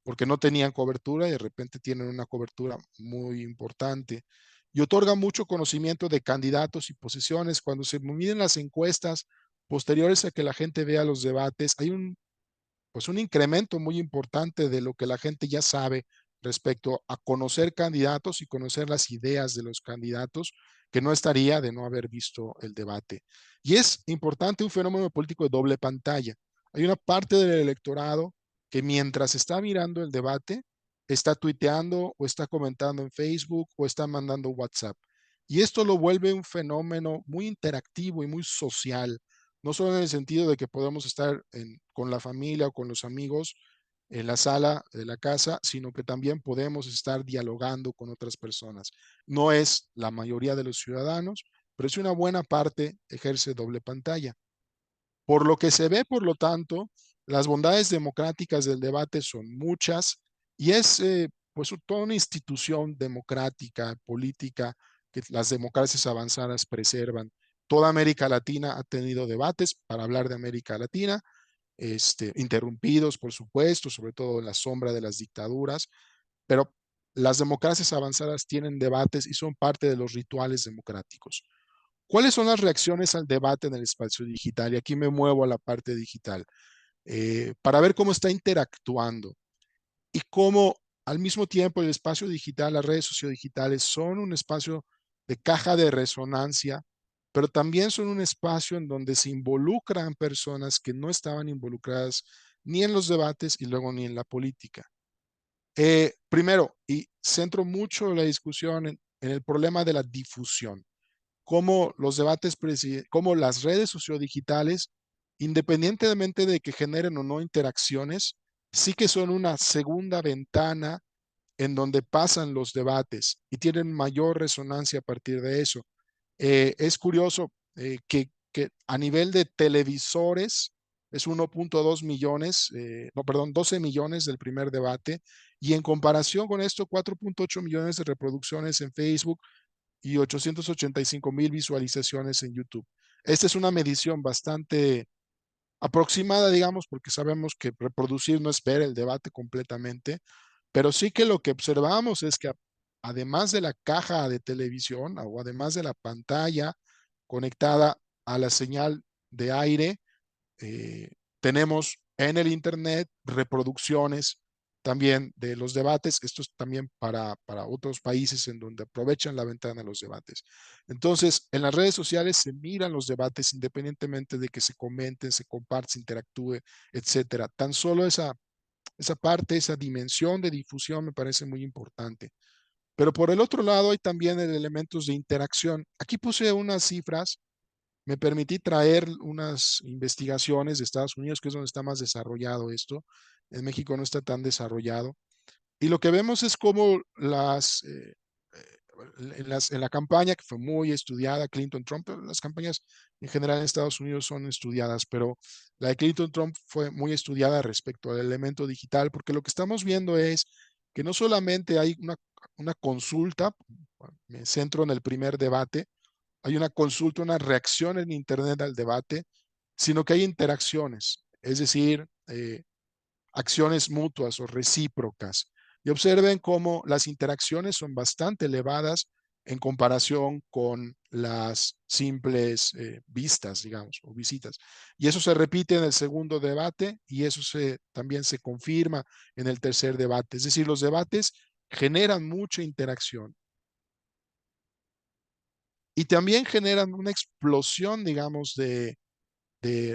porque no tenían cobertura y de repente tienen una cobertura muy importante. Y otorga mucho conocimiento de candidatos y posiciones. Cuando se miden las encuestas posteriores a que la gente vea los debates, hay un incremento muy importante de lo que la gente ya sabe respecto a conocer candidatos y conocer las ideas de los candidatos, que no estaría de no haber visto el debate. Y es importante un fenómeno político de doble pantalla. Hay una parte del electorado que mientras está mirando el debate, está tuiteando o está comentando en Facebook o está mandando WhatsApp. Y esto lo vuelve un fenómeno muy interactivo y muy social, no solo en el sentido de que podemos estar con la familia o con los amigos en la sala de la casa, sino que también podemos estar dialogando con otras personas. No es la mayoría de los ciudadanos, pero es una buena parte ejerce doble pantalla. Por lo que se ve, por lo tanto, las bondades democráticas del debate son muchas y es pues toda una institución democrática, política, que las democracias avanzadas preservan. Toda América Latina ha tenido debates, para hablar de América Latina, interrumpidos, por supuesto, sobre todo en la sombra de las dictaduras, pero las democracias avanzadas tienen debates y son parte de los rituales democráticos. ¿Cuáles son las reacciones al debate en el espacio digital? Y aquí me muevo a la parte digital, para ver cómo está interactuando y cómo al mismo tiempo el espacio digital, las redes sociodigitales son un espacio de caja de resonancia, pero también son un espacio en donde se involucran personas que no estaban involucradas ni en los debates y luego ni en la política. Primero, y centro mucho la discusión en el problema de la difusión, cómo los debates, cómo las redes sociodigitales, independientemente de que generen o no interacciones, sí que son una segunda ventana en donde pasan los debates y tienen mayor resonancia a partir de eso. Es curioso que a nivel de televisores es 1.2 millones, no, perdón, 12 millones del primer debate, y en comparación con esto, 4.8 millones de reproducciones en Facebook y 885,000 visualizaciones en YouTube. Esta es una medición bastante aproximada, digamos, porque sabemos que reproducir no es ver el debate completamente, pero sí que lo que observamos es que además de la caja de televisión o además de la pantalla conectada a la señal de aire, tenemos en el Internet reproducciones también de los debates. Esto es también para otros países en donde aprovechan la ventana de los debates. Entonces, en las redes sociales se miran los debates independientemente de que se comenten, se comparten, se interactúe, etcétera. Tan solo esa parte, esa dimensión de difusión me parece muy importante. Pero por el otro lado hay también elementos de interacción. Aquí puse unas cifras, me permití traer unas investigaciones de Estados Unidos, que es donde está más desarrollado esto. En México no está tan desarrollado. Y lo que vemos es cómo en la campaña, que fue muy estudiada, Clinton-Trump, las campañas en general en Estados Unidos son estudiadas, pero la de Clinton-Trump fue muy estudiada respecto al elemento digital, porque lo que estamos viendo es que no solamente hay una consulta, me centro en el primer debate, hay una consulta, una reacción en Internet al debate, sino que hay interacciones, es decir, acciones mutuas o recíprocas. Y observen cómo las interacciones son bastante elevadas en comparación con las simples vistas, digamos, o visitas. Y eso se repite en el segundo debate y eso también se confirma en el tercer debate. Es decir, los debates generan mucha interacción y también generan una explosión, digamos, de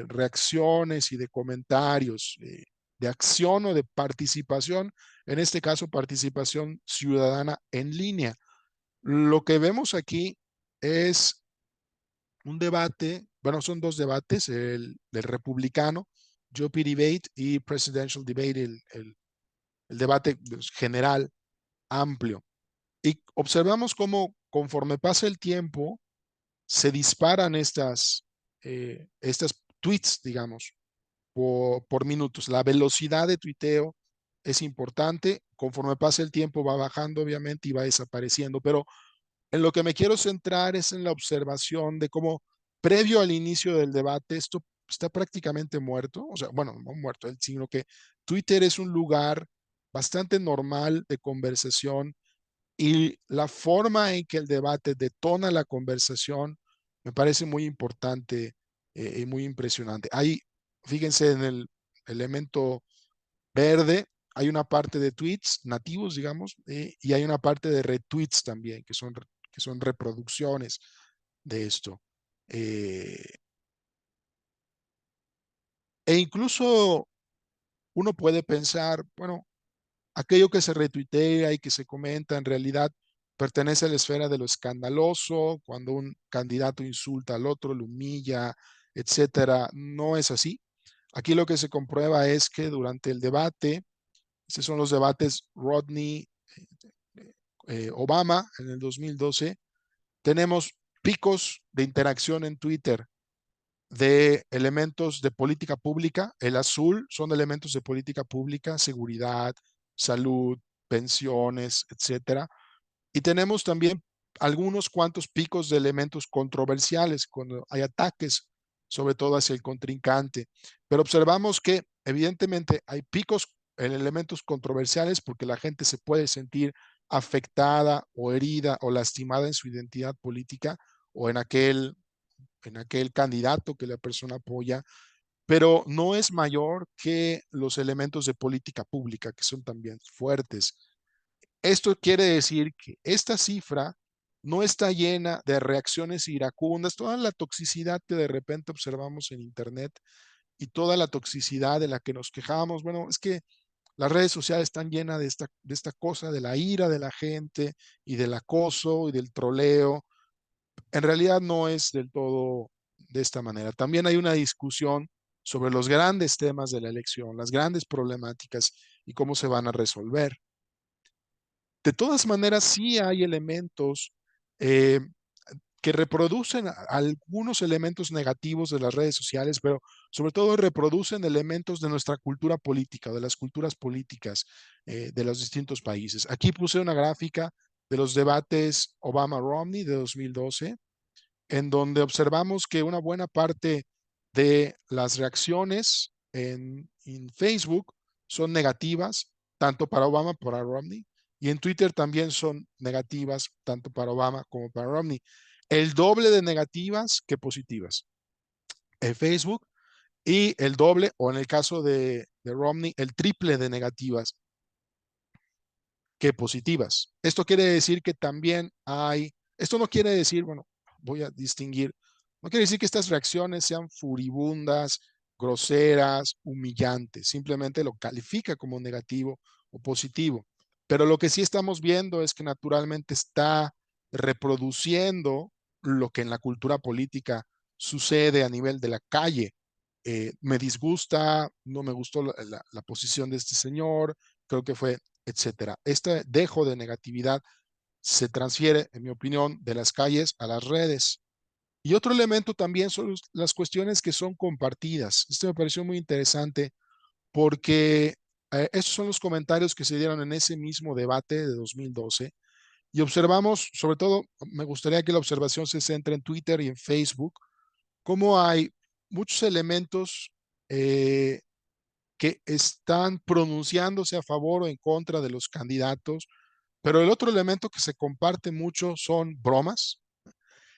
reacciones y de comentarios, de acción o de participación, en este caso participación ciudadana en línea. Lo que vemos aquí es un debate, bueno, son dos debates, el del republicano, GOP debate y presidential debate, el debate general, amplio. Y observamos cómo conforme pasa el tiempo, se disparan estas tweets, digamos, por minutos. La velocidad de tuiteo es importante. Conforme pasa el tiempo va bajando, obviamente, y va desapareciendo. Pero en lo que me quiero centrar es en la observación de cómo, previo al inicio del debate, esto está prácticamente muerto. O sea, bueno, no muerto, sino que Twitter es un lugar bastante normal de conversación y la forma en que el debate detona la conversación me parece muy importante y muy impresionante. Hay, fíjense en el elemento verde, hay una parte de tweets nativos, digamos, y hay una parte de retweets también, que son reproducciones de esto. E incluso uno puede pensar, bueno, aquello que se retuitea y que se comenta en realidad pertenece a la esfera de lo escandaloso, cuando un candidato insulta al otro, lo humilla, etcétera. No es así. Aquí lo que se comprueba es que durante el debate, estos son los debates Rodney-Obama en el 2012, tenemos picos de interacción en Twitter de elementos de política pública. El azul son elementos de política pública, seguridad, salud, pensiones, etcétera. Y tenemos también algunos cuantos picos de elementos controversiales cuando hay ataques, sobre todo hacia el contrincante. Pero observamos que evidentemente hay picos en elementos controversiales porque la gente se puede sentir afectada o herida o lastimada en su identidad política o en aquel candidato que la persona apoya, pero no es mayor que los elementos de política pública, que son también fuertes. Esto quiere decir que esta cifra no está llena de reacciones iracundas, toda la toxicidad que de repente observamos en Internet y toda la toxicidad de la que nos quejamos. Bueno, es que las redes sociales están llenas de esta cosa, de la ira de la gente y del acoso y del troleo. En realidad no es del todo de esta manera. También hay una discusión sobre los grandes temas de la elección, las grandes problemáticas y cómo se van a resolver. De todas maneras, sí hay elementos eh, que reproducen algunos elementos negativos de las redes sociales, pero sobre todo reproducen elementos de nuestra cultura política, de las culturas políticas de los distintos países. Aquí puse una gráfica de los debates Obama-Romney de 2012, en donde observamos que una buena parte de las reacciones en Facebook son negativas, tanto para Obama como para Romney, y en Twitter también son negativas, tanto para Obama como para Romney. El doble de negativas que positivas en Facebook y el doble, o en el caso de Romney, el triple de negativas que positivas. Esto quiere decir que también esto no quiere decir, bueno, voy a distinguir, no quiere decir que estas reacciones sean furibundas, groseras, humillantes, simplemente lo califica como negativo o positivo. Pero lo que sí estamos viendo es que naturalmente está reproduciendo lo que en la cultura política sucede a nivel de la calle. Me disgusta, no me gustó la posición de este señor, creo que fue, etcétera. Este dejo de negatividad se transfiere, en mi opinión, de las calles a las redes. Y otro elemento también son las cuestiones que son compartidas. Esto me pareció muy interesante porque esos son los comentarios que se dieron en ese mismo debate de 2012 y observamos, sobre todo, me gustaría que la observación se centre en Twitter y en Facebook, cómo hay muchos elementos que están pronunciándose a favor o en contra de los candidatos, pero el otro elemento que se comparte mucho son bromas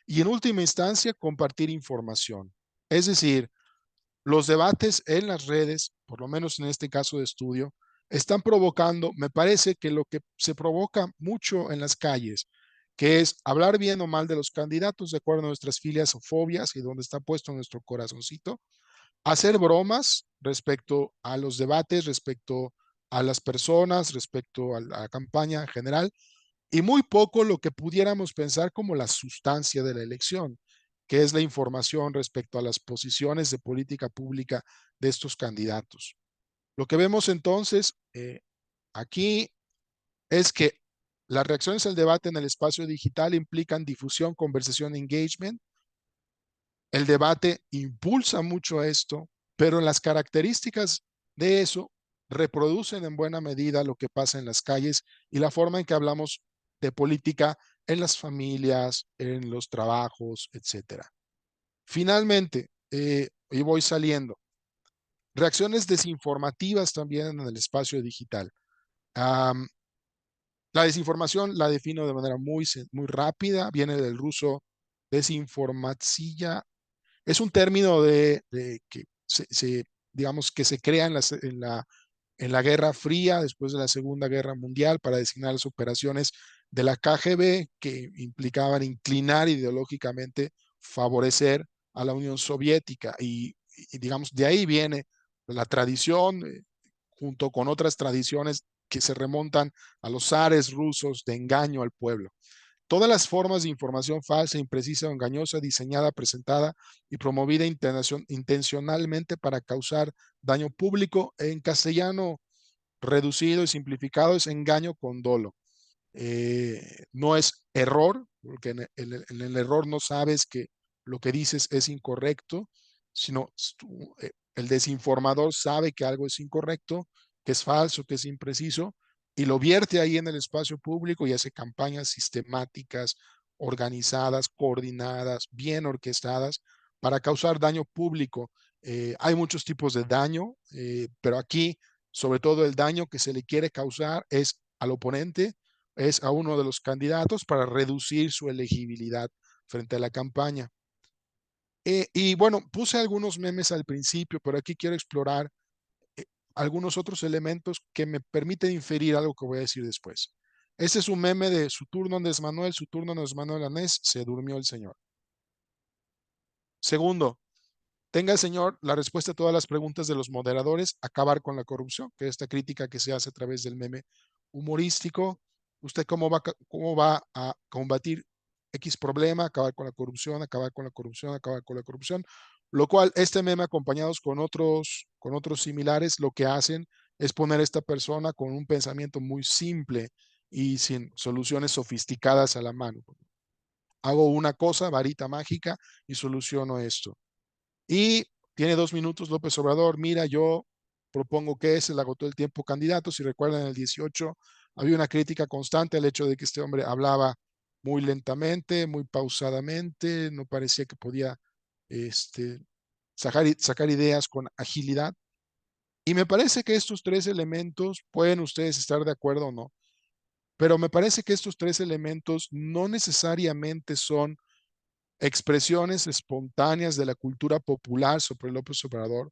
y en última instancia compartir información. Es decir, los debates en las redes, por lo menos en este caso de estudio, están provocando, me parece que lo que se provoca mucho en las calles, que es hablar bien o mal de los candidatos de acuerdo a nuestras filias o fobias y donde está puesto nuestro corazoncito, hacer bromas respecto a los debates, respecto a las personas, respecto a la campaña en general, y muy poco lo que pudiéramos pensar como la sustancia de la elección, que es la información respecto a las posiciones de política pública de estos candidatos. Lo que vemos entonces aquí es que las reacciones al debate en el espacio digital implican difusión, conversación, engagement. El debate impulsa mucho esto, pero las características de eso reproducen en buena medida lo que pasa en las calles y la forma en que hablamos de política en las familias, en los trabajos, etcétera. Finalmente, y voy saliendo, reacciones desinformativas también en el espacio digital. La desinformación la defino de manera muy rápida, viene del ruso desinformatsiya. Es un término que digamos que se crea en la Guerra Fría, después de la Segunda Guerra Mundial, para designar las operaciones de la KGB que implicaban inclinar ideológicamente, favorecer a la Unión Soviética. Y digamos, de ahí viene la tradición, junto con otras tradiciones que se remontan a los zares rusos de engaño al pueblo. Todas las formas de información falsa, imprecisa o engañosa, diseñada, presentada y promovida intencionalmente para causar daño público, en castellano reducido y simplificado, es engaño con dolo. No es error, porque en el error no sabes que lo que dices es incorrecto, sino el desinformador sabe que algo es incorrecto, que es falso, que es impreciso, y lo vierte ahí en el espacio público y hace campañas sistemáticas, organizadas, coordinadas, bien orquestadas para causar daño público. Hay muchos tipos de daño, pero aquí, sobre todo, el daño que se le quiere causar es al oponente, es a uno de los candidatos para reducir su elegibilidad frente a la campaña. Y bueno, puse algunos memes al principio, pero aquí quiero explorar algunos otros elementos que me permiten inferir algo que voy a decir después. Este es un meme de su turno Andrés Manuel, su turno Andrés Manuel Anés, se durmió el señor. Segundo, tenga el señor la respuesta a todas las preguntas de los moderadores, acabar con la corrupción, que es esta crítica que se hace a través del meme humorístico. ¿Usted cómo va a combatir X problema, acabar con la corrupción, acabar con la corrupción, acabar con la corrupción? Lo cual, este meme acompañados con otros similares, lo que hacen es poner a esta persona con un pensamiento muy simple y sin soluciones sofisticadas a la mano. Hago una cosa, varita mágica, y soluciono esto. Y tiene 2 minutos López Obrador. Mira, yo propongo que se le agotó el tiempo candidato. Si recuerdan, en el 18 había una crítica constante al hecho de que este hombre hablaba muy lentamente, muy pausadamente, no parecía que podía sacar ideas con agilidad. Y me parece que estos 3 elementos, pueden ustedes estar de acuerdo o no, pero me parece que estos 3 elementos no necesariamente son expresiones espontáneas de la cultura popular sobre López Obrador,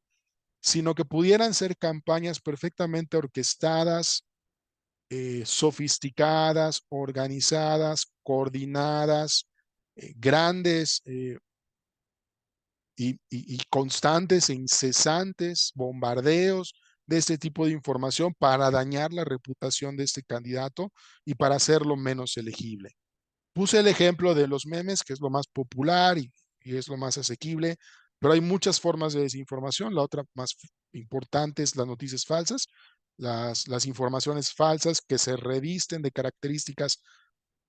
sino que pudieran ser campañas perfectamente orquestadas, sofisticadas, organizadas, coordinadas, grandes y constantes e incesantes bombardeos de este tipo de información para dañar la reputación de este candidato y para hacerlo menos elegible. Puse el ejemplo de los memes, que es lo más popular y es lo más asequible, pero hay muchas formas de desinformación. La otra más importante es las noticias falsas, las informaciones falsas que se revisten de características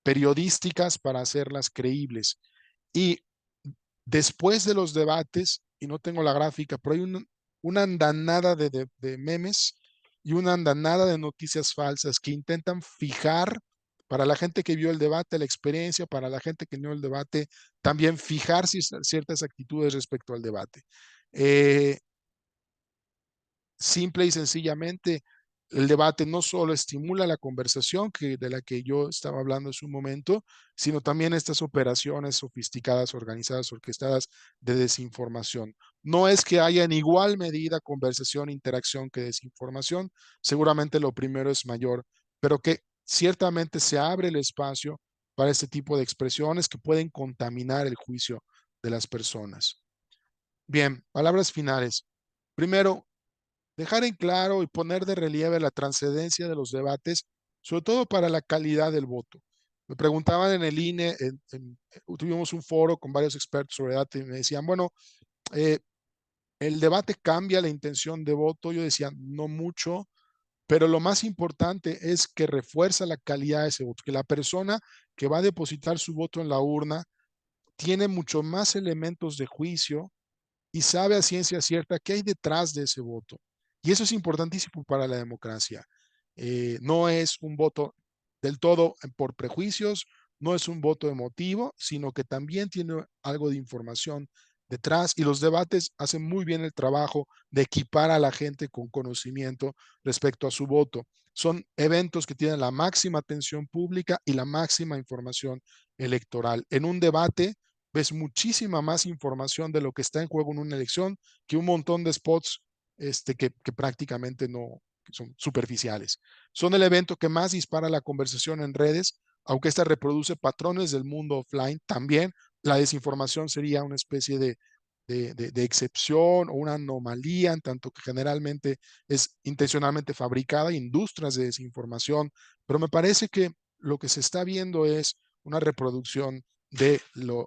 periodísticas para hacerlas creíbles. Y después de los debates, y no tengo la gráfica, pero hay una andanada de memes y una andanada de noticias falsas que intentan fijar Para la gente que vio el debate, la experiencia, para la gente que no vio el debate, también fijarse ciertas actitudes respecto al debate. Simple y sencillamente, el debate no solo estimula la conversación de la que yo estaba hablando hace un momento, sino también estas operaciones sofisticadas, organizadas, orquestadas de desinformación. No es que haya en igual medida conversación, interacción que desinformación, seguramente lo primero es mayor, pero que ciertamente se abre el espacio para este tipo de expresiones que pueden contaminar el juicio de las personas. Bien, palabras finales. Primero, dejar en claro y poner de relieve la trascendencia de los debates, sobre todo para la calidad del voto. Me preguntaban en el INE, tuvimos un foro con varios expertos sobre debate y me decían, bueno, ¿el debate cambia la intención de voto? Yo decía, no mucho, pero lo más importante es que refuerza la calidad de ese voto, que la persona que va a depositar su voto en la urna tiene mucho más elementos de juicio y sabe a ciencia cierta qué hay detrás de ese voto. Y eso es importantísimo para la democracia. No es un voto del todo por prejuicios, no es un voto emotivo, sino que también tiene algo de información detrás y los debates hacen muy bien el trabajo de equipar a la gente con conocimiento respecto a su voto. Son eventos que tienen la máxima atención pública y la máxima información electoral. En un debate ves muchísima más información de lo que está en juego en una elección que un montón de spots que prácticamente no que son superficiales. Son el evento que más dispara la conversación en redes, aunque esta reproduce patrones del mundo offline. También la desinformación sería una especie de excepción o una anomalía, en tanto que generalmente es intencionalmente fabricada, industrias de desinformación, pero me parece que lo que se está viendo es una reproducción de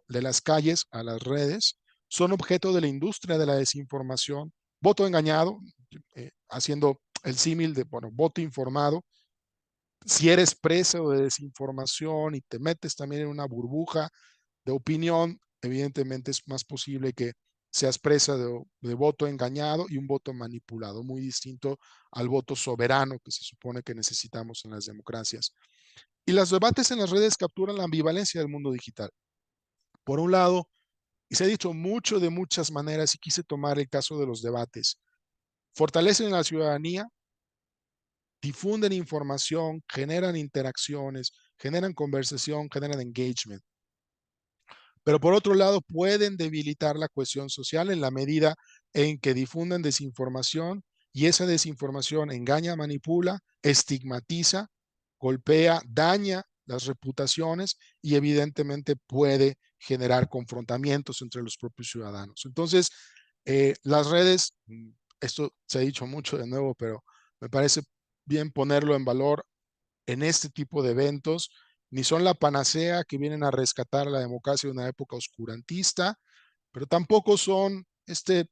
las calles a las redes, son objeto de la industria de la desinformación, voto engañado, haciendo el símil de, bueno, voto informado. Si eres preso de desinformación y te metes también en una burbuja de opinión, evidentemente es más posible que seas presa de voto engañado y un voto manipulado, muy distinto al voto soberano que se supone que necesitamos en las democracias. Y los debates en las redes capturan la ambivalencia del mundo digital. Por un lado, y se ha dicho mucho de muchas maneras, y quise tomar el caso de los debates, fortalecen a la ciudadanía, difunden información, generan interacciones, generan conversación, generan engagement. Pero por otro lado, pueden debilitar la cohesión social en la medida en que difunden desinformación y esa desinformación engaña, manipula, estigmatiza, golpea, daña las reputaciones y evidentemente puede generar confrontamientos entre los propios ciudadanos. Entonces, las redes, esto se ha dicho mucho de nuevo, pero me parece bien ponerlo en valor en este tipo de eventos, ni son la panacea que vienen a rescatar la democracia de una época oscurantista, pero tampoco son este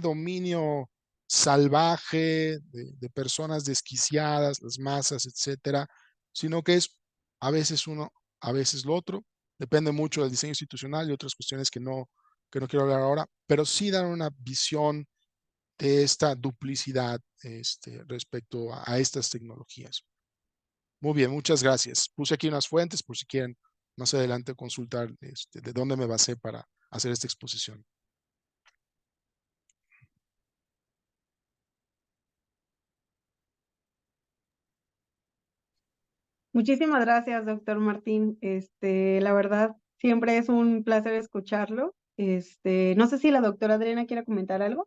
dominio salvaje de personas desquiciadas, las masas, etcétera, sino que es a veces uno, a veces lo otro, depende mucho del diseño institucional y otras cuestiones que no quiero hablar ahora, pero sí dan una visión de esta duplicidad respecto a estas tecnologías. Muy bien, muchas gracias. Puse aquí unas fuentes por si quieren más adelante consultar de dónde me basé para hacer esta exposición. Muchísimas gracias, doctor Martín. La verdad, siempre es un placer escucharlo. No sé si la doctora Adriana quiere comentar algo.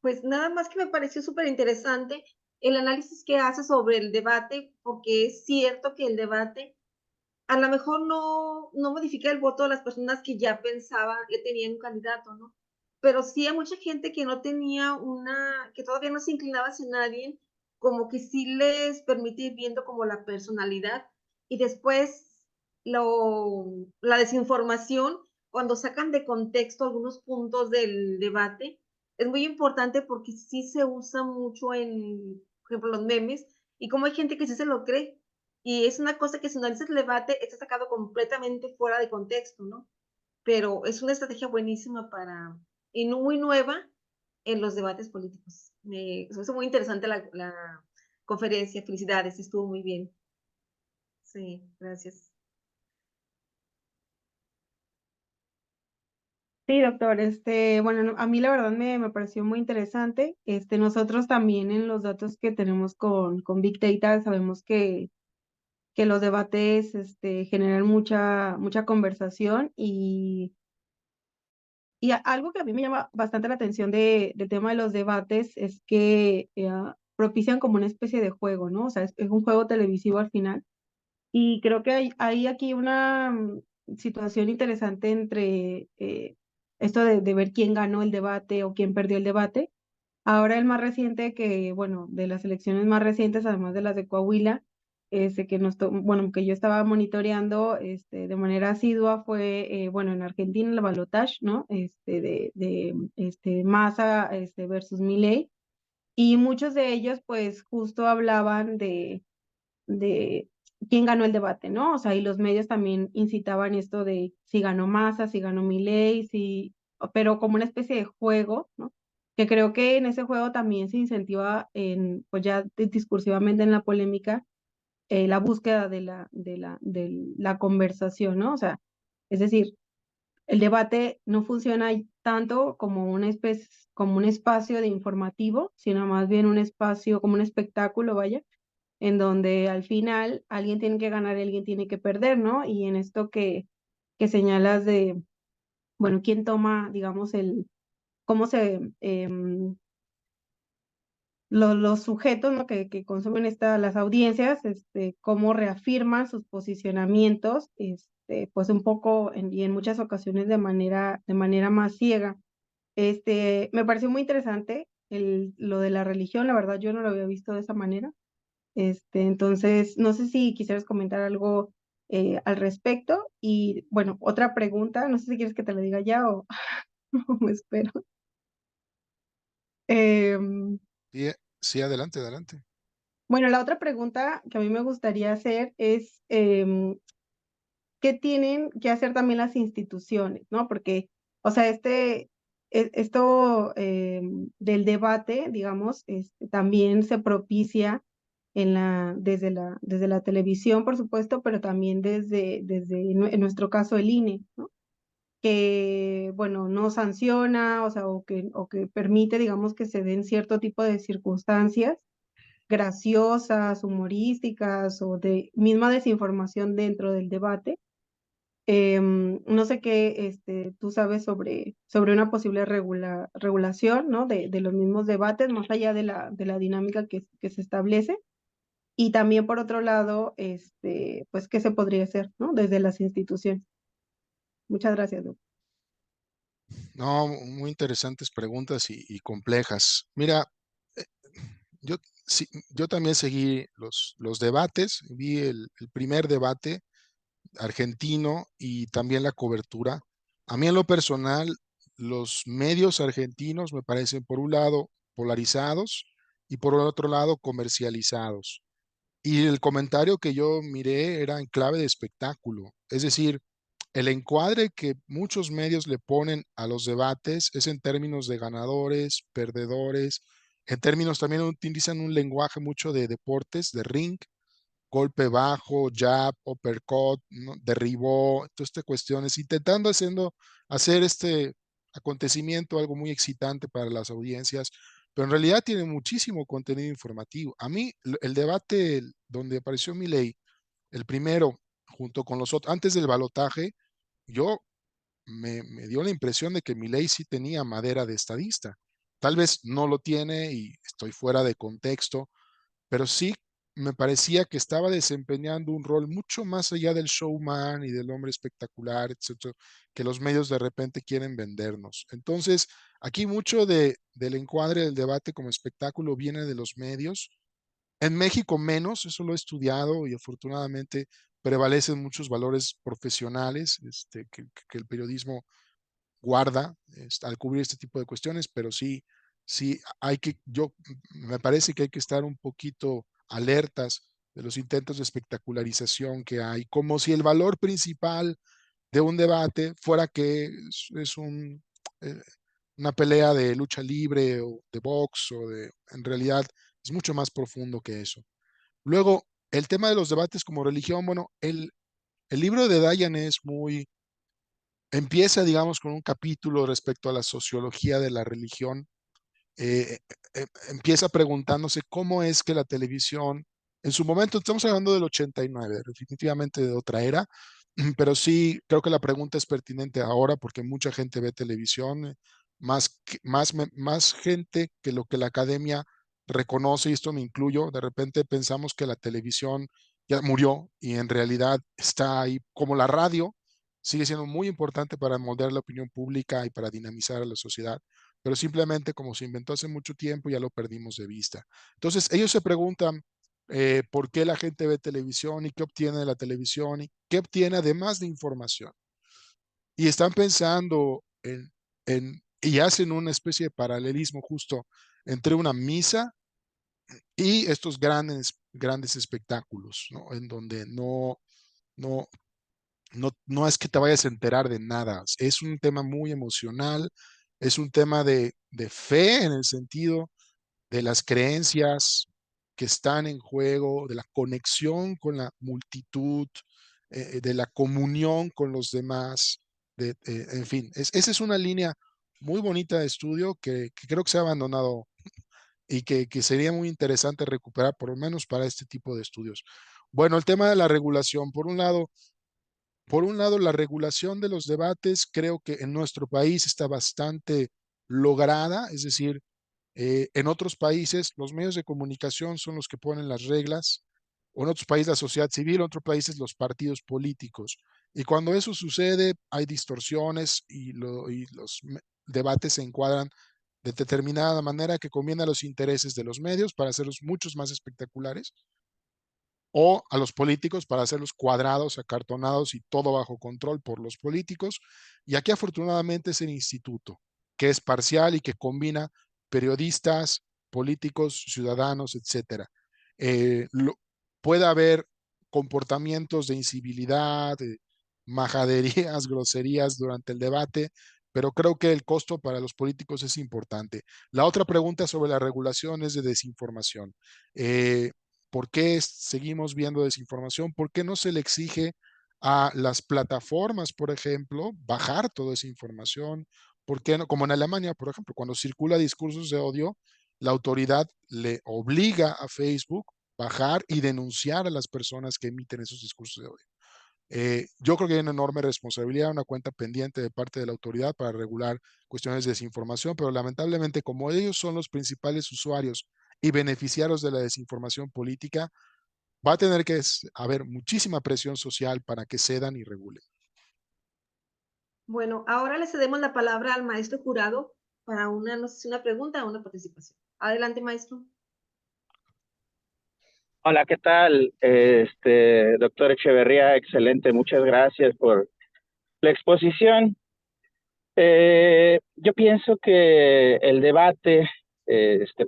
Pues nada más que me pareció súper interesante el análisis que hace sobre el debate, porque es cierto que el debate a lo mejor no modifica el voto de las personas que ya pensaban, que tenían un candidato, ¿no? Pero sí hay mucha gente que no tenía que todavía no se inclinaba hacia nadie, como que sí les permite ir viendo como la personalidad y después la desinformación, cuando sacan de contexto algunos puntos del debate, es muy importante porque sí se usa mucho por ejemplo, los memes, y como hay gente que sí se lo cree, y es una cosa que si analizas el debate está sacado completamente fuera de contexto, ¿no? Pero es una estrategia buenísima y muy nueva en los debates políticos. Me hizo muy interesante la conferencia, felicidades, estuvo muy bien. Sí, gracias. Sí, doctor, bueno, a mí la verdad me pareció muy interesante. Nosotros también en los datos que tenemos con Big Data sabemos que los debates, generan mucha conversación y algo que a mí me llama bastante la atención del tema de los debates es que propician como una especie de juego, ¿no? O sea, es un juego televisivo al final. Y creo que hay aquí una situación interesante entre esto de ver quién ganó el debate o quién perdió el debate. Ahora el más reciente bueno, de las elecciones más recientes, además de las de Coahuila, bueno, que yo estaba monitoreando de manera asidua fue, bueno, en Argentina el balotaje, ¿no? Massa versus Milei. Y muchos de ellos, pues, justo hablaban de quién ganó el debate, ¿no? O sea, y los medios también incitaban esto de si ganó Massa, si ganó Milei, pero como una especie de juego, ¿no? Que creo que en ese juego también se incentiva pues ya discursivamente en la polémica, la búsqueda de la conversación, ¿no? O sea, es decir, el debate no funciona tanto como como un espacio de informativo, sino más bien un espacio, como un espectáculo, vaya, en donde al final alguien tiene que ganar y alguien tiene que perder, ¿no? Y en esto que señalas bueno, quién toma, digamos, cómo los sujetos, ¿no? que consumen las audiencias, cómo reafirman sus posicionamientos, pues un poco y en muchas ocasiones de manera más ciega. Me pareció muy interesante lo de la religión, la verdad yo no lo había visto de esa manera. Entonces, no sé si quisieras comentar algo al respecto. Y bueno, otra pregunta, no sé si quieres que te la diga ya o, o me espero. Em, Sí, sí, adelante, adelante. bueno, la otra pregunta que a mí me gustaría hacer es, ¿qué tienen que hacer también las instituciones, ¿no? Porque, o sea, esto del debate, digamos, también se propicia desde la televisión, por supuesto, pero también en nuestro caso, el INE, ¿no? Que, bueno, no sanciona, o sea, o que permite, digamos, que se den cierto tipo de circunstancias graciosas, humorísticas o de misma desinformación dentro del debate. No sé qué tú sabes sobre una posible regulación, ¿no? de los mismos debates, más allá de la dinámica que se establece. Y también, por otro lado, pues, ¿qué se podría hacer, ¿no? Desde las instituciones. Muchas gracias, doctor. No, muy interesantes preguntas y complejas. Mira, eh, yo, sí, yo también seguí los debates, vi el primer debate argentino y también la cobertura. A mí en lo personal, los medios argentinos me parecen, por un lado, polarizados y por otro lado, comercializados. Y el comentario que yo miré era en clave de espectáculo. Es decir, el encuadre que muchos medios le ponen a los debates es en términos de ganadores, perdedores, en términos también utilizan un lenguaje mucho de deportes, de ring, golpe bajo, jab, uppercut, ¿no? Derribó, todas estas cuestiones, intentando hacer este acontecimiento algo muy excitante para las audiencias, pero en realidad tiene muchísimo contenido informativo. A mí, el debate donde apareció Milei, el primero, junto con los otros, antes del balotaje, yo me dio la impresión de que Milei sí tenía madera de estadista. Tal vez no lo tiene y estoy fuera de contexto, pero sí me parecía que estaba desempeñando un rol mucho más allá del showman y del hombre espectacular, etcétera, que los medios de repente quieren vendernos. Entonces, aquí mucho del encuadre del debate como espectáculo viene de los medios. En México menos, eso lo he estudiado y afortunadamente prevalecen muchos valores profesionales que el periodismo guarda al cubrir este tipo de cuestiones, pero sí, sí me parece que hay que estar un poquito alertas de los intentos de espectacularización que hay, como si el valor principal de un debate fuera que es eh, una pelea de lucha libre o de box en realidad es mucho más profundo que eso. Luego, el tema de los debates como religión, bueno, el libro de Dayan es empieza, digamos, con un capítulo respecto a la sociología de la religión. Empieza preguntándose cómo es que la televisión, en su momento, estamos hablando del 89, definitivamente de otra era, pero sí creo que la pregunta es pertinente ahora porque mucha gente ve televisión, más gente que lo que la academia reconoce, y esto me incluyo. De repente pensamos que la televisión ya murió y en realidad está ahí, como la radio sigue siendo muy importante para moldear la opinión pública y para dinamizar a la sociedad, pero simplemente como se inventó hace mucho tiempo ya lo perdimos de vista. Entonces ellos se preguntan por qué la gente ve televisión y qué obtiene de la televisión y qué obtiene además de información. Y están pensando y hacen una especie de paralelismo justo entre una misa y estos grandes espectáculos, ¿no? En donde no, no es que te vayas a enterar de nada, es un tema muy emocional, es un tema de fe en el sentido de las creencias que están en juego, de la conexión con la multitud, de la comunión con los demás, en fin, esa es una línea muy bonita de estudio que creo que se ha abandonado y que sería muy interesante recuperar, por lo menos para este tipo de estudios. Bueno, el tema de la regulación, por un lado, la regulación de los debates creo que en nuestro país está bastante lograda, es decir, en otros países los medios de comunicación son los que ponen las reglas, o en otros países la sociedad civil, en otros países los partidos políticos. Y cuando eso sucede, hay distorsiones y los debates se encuadran de determinada manera que conviene a los intereses de los medios para hacerlos muchos más espectaculares, o a los políticos para hacerlos cuadrados, acartonados y todo bajo control por los políticos. Y aquí afortunadamente es el instituto, que es parcial y que combina periodistas, políticos, ciudadanos, etcétera. Eh, lo, puede haber comportamientos de incivilidad, de majaderías, groserías durante el debate, pero creo que el costo para los políticos es importante. La otra pregunta sobre la regulación es de desinformación. Eh, ¿Por qué seguimos viendo desinformación? ¿Por qué no se le exige a las plataformas, por ejemplo, bajar toda esa información? ¿Por qué no? Como en Alemania, por ejemplo, cuando circula discursos de odio, la autoridad le obliga a Facebook bajar y denunciar a las personas que emiten esos discursos de odio. Yo creo que hay una enorme responsabilidad, una cuenta pendiente de parte de la autoridad para regular cuestiones de desinformación, pero lamentablemente como ellos son los principales usuarios y beneficiarios de la desinformación política, va a tener que haber muchísima presión social para que cedan y regulen. Bueno, ahora le cedemos la palabra al maestro jurado para no sé si una pregunta o una participación. Adelante, maestro. Hola, ¿qué tal? Doctor Echeverría, excelente, muchas gracias por la exposición. Yo pienso que el debate,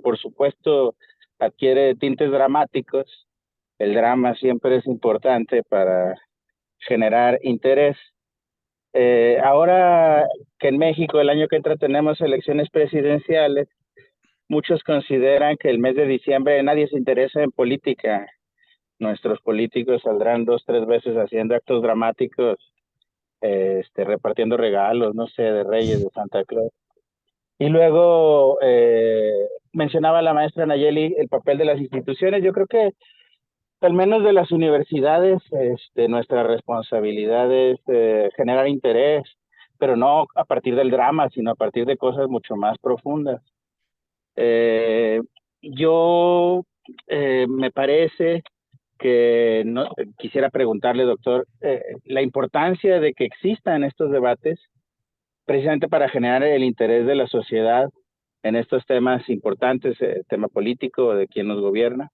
por supuesto, adquiere tintes dramáticos. El drama siempre es importante para generar interés. Ahora que en México el año que entra tenemos elecciones presidenciales, muchos consideran que el mes de diciembre nadie se interesa en política. Nuestros políticos saldrán 2, 3 veces haciendo actos dramáticos, repartiendo regalos, no sé, de Reyes, de Santa Claus. Y luego mencionaba la maestra Nayeli el papel de las instituciones. Yo creo que al menos de las universidades, nuestra responsabilidad es generar interés, pero no a partir del drama, sino a partir de cosas mucho más profundas. Eh, yo me parece que no, quisiera preguntarle, doctor, la importancia de que existan estos debates precisamente para generar el interés de la sociedad en estos temas importantes, tema político, de quién nos gobierna.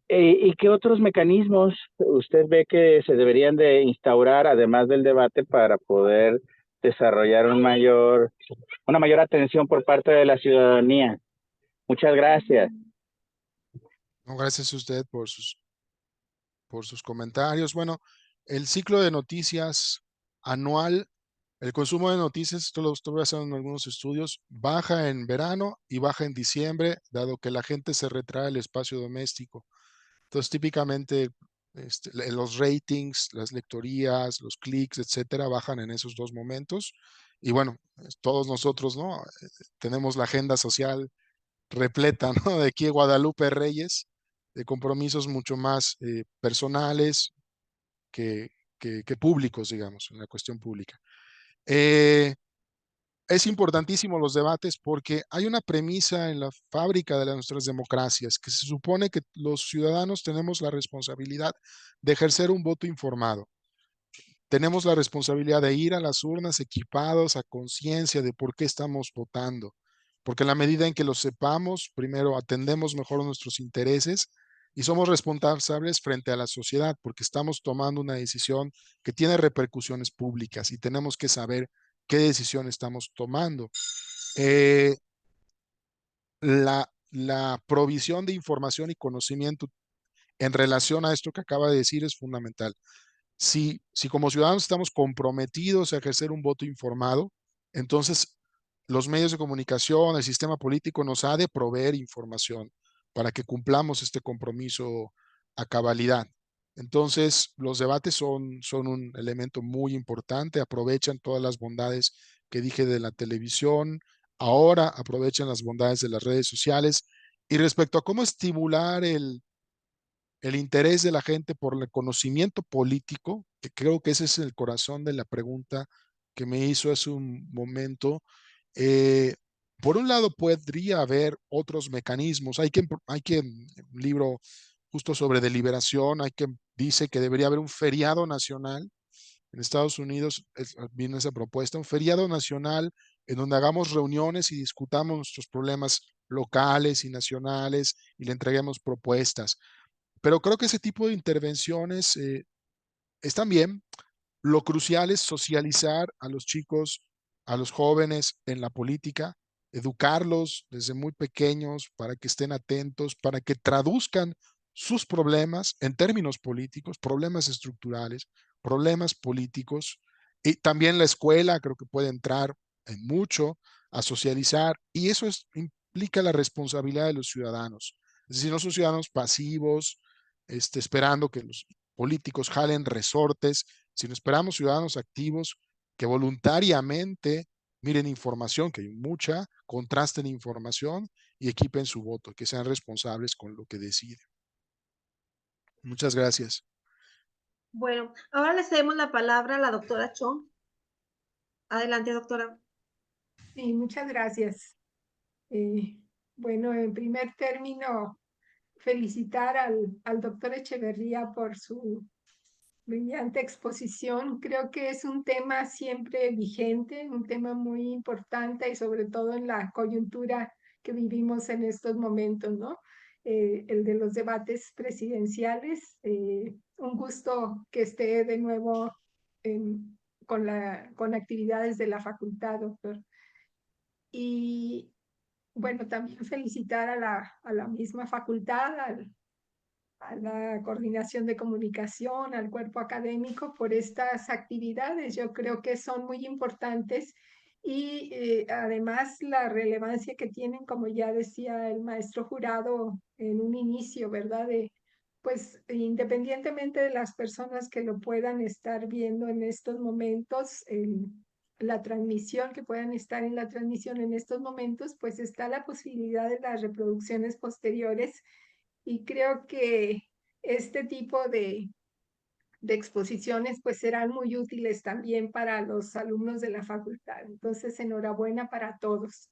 ¿Y qué otros mecanismos usted ve que se deberían de instaurar, además del debate, para poder desarrollar una mayor atención por parte de la ciudadanía? Muchas gracias. No, gracias a usted por sus comentarios. Bueno, el ciclo de noticias anual, el consumo de noticias, esto lo estuve haciendo en algunos estudios, baja en verano y baja en diciembre, dado que la gente se retrae al espacio doméstico. Entonces, típicamente, los ratings, las lectorías, los clics, etcétera, bajan en esos 2 momentos. Y bueno, todos nosotros, ¿no? Tenemos la agenda social repleta, ¿no? De aquí a Guadalupe Reyes, de compromisos mucho más personales que, que públicos, digamos, en la cuestión pública. Es importantísimo los debates porque hay una premisa en la fábrica de nuestras democracias que se supone que los ciudadanos tenemos la responsabilidad de ejercer un voto informado. Tenemos la responsabilidad de ir a las urnas equipados a conciencia de por qué estamos votando, porque en la medida en que lo sepamos, primero atendemos mejor nuestros intereses y somos responsables frente a la sociedad, porque estamos tomando una decisión que tiene repercusiones públicas y tenemos que saber qué decisión estamos tomando. La provisión de información y conocimiento en relación a esto que acaba de decir es fundamental. Si como ciudadanos estamos comprometidos a ejercer un voto informado, entonces los medios de comunicación, el sistema político nos ha de proveer información para que cumplamos este compromiso a cabalidad. Entonces, los debates son un elemento muy importante, aprovechan todas las bondades que dije de la televisión, ahora aprovechan las bondades de las redes sociales. Y respecto a cómo estimular el interés de la gente por el conocimiento político, que creo que ese es el corazón de la pregunta que me hizo hace un momento. eh, por un lado, podría haber otros mecanismos. Un libro justo sobre deliberación, dice que debería haber un feriado nacional. En Estados Unidos viene esa propuesta, un feriado nacional en donde hagamos reuniones y discutamos nuestros problemas locales y nacionales y le entreguemos propuestas. Pero creo que ese tipo de intervenciones están bien. Lo crucial es socializar a los chicos, a los jóvenes en la política, educarlos desde muy pequeños para que estén atentos, para que traduzcan sus problemas en términos políticos, problemas estructurales, problemas políticos. Y también la escuela creo que puede entrar en mucho a socializar y eso implica la responsabilidad de los ciudadanos. Es decir, no son ciudadanos pasivos, esperando que los políticos jalen resortes, sino esperamos ciudadanos activos que voluntariamente miren información, que hay mucha, contrasten información y equipen su voto, que sean responsables con lo que deciden. Muchas gracias. Bueno, ahora le cedemos la palabra a la doctora Chong. Adelante, doctora. Y muchas gracias. Bueno, en primer término, felicitar al doctor Echeverría por su brillante exposición. Creo que es un tema siempre vigente, un tema muy importante y sobre todo en la coyuntura que vivimos en estos momentos, ¿no? El de los debates presidenciales. Un gusto que esté de nuevo con actividades de la facultad, doctor. Y bueno, también felicitar a la misma facultad, a la coordinación de comunicación, al cuerpo académico por estas actividades. Yo creo que son muy importantes y además la relevancia que tienen, como ya decía el maestro Jurado en un inicio, ¿verdad? Pues independientemente de las personas que lo puedan estar viendo en estos momentos, la transmisión, que puedan estar en la transmisión en estos momentos, pues está la posibilidad de las reproducciones posteriores y creo que este tipo de exposiciones pues serán muy útiles también para los alumnos de la facultad. Entonces, enhorabuena para todos.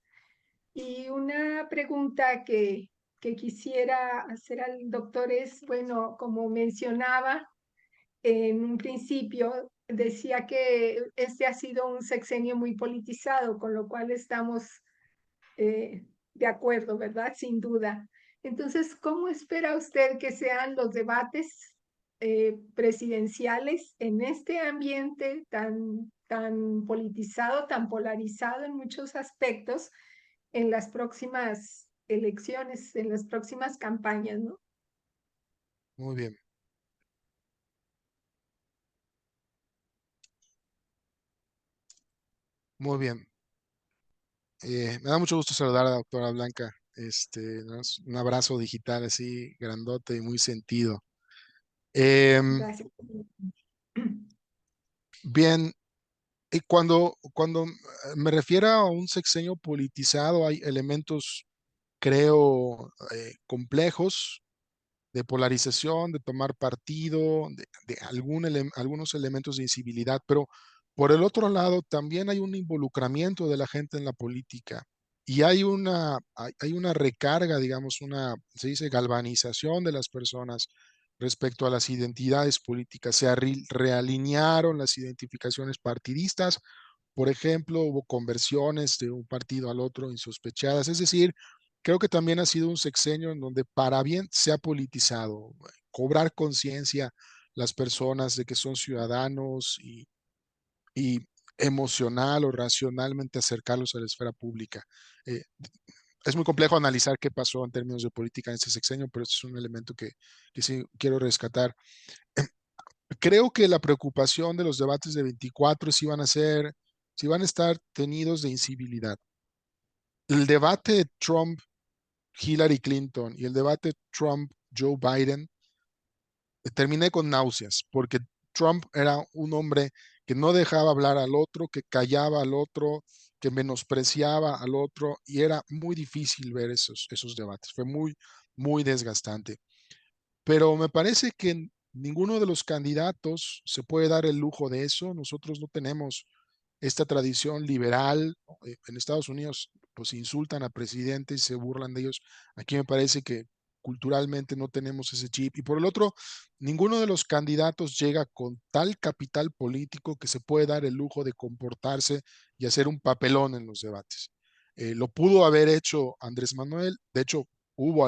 Y una pregunta que quisiera hacer al doctor es, bueno, como mencionaba en un principio, decía que este ha sido un sexenio muy politizado, con lo cual estamos de acuerdo, ¿verdad? Sin duda. Entonces, ¿cómo espera usted que sean los debates presidenciales en este ambiente tan politizado, tan polarizado en muchos aspectos en las próximas elecciones, en las próximas campañas, ¿no? Muy bien. Muy bien. Me da mucho gusto saludar a la doctora Blanca. ¿no? Es un abrazo digital así, grandote y muy sentido. Gracias. Bien, y cuando me refiero a un sexenio politizado, hay elementos, creo, complejos de polarización, de tomar partido, de algunos elementos de incivilidad, pero por el otro lado también hay un involucramiento de la gente en la política y hay una recarga, digamos, se dice galvanización de las personas respecto a las identidades políticas. Se realinearon las identificaciones partidistas. Por ejemplo, hubo conversiones de un partido al otro insospechadas. Es decir, creo que también ha sido un sexenio en donde para bien se ha politizado, cobrar conciencia las personas de que son ciudadanos y emocional o racionalmente acercarlos a la esfera pública. Eh, es muy complejo analizar qué pasó en términos de política en este sexenio, pero este es un elemento que sí quiero rescatar. Creo que la preocupación de los debates de 24 si van a estar tenidos de incivilidad. El debate Trump-Hillary Clinton y el debate Trump-Joe Biden, terminé con náuseas, porque Trump era un hombre que no dejaba hablar al otro, que callaba al otro, que menospreciaba al otro, y era muy difícil ver esos debates. Fue muy, muy desgastante. Pero me parece que ninguno de los candidatos se puede dar el lujo de eso. Nosotros no tenemos esta tradición liberal. En Estados Unidos pues insultan a presidentes y se burlan de ellos. Aquí me parece que culturalmente no tenemos ese chip. Y por el otro, ninguno de los candidatos llega con tal capital político que se puede dar el lujo de comportarse y hacer un papelón en los debates. Lo pudo haber hecho Andrés Manuel. De hecho, hubo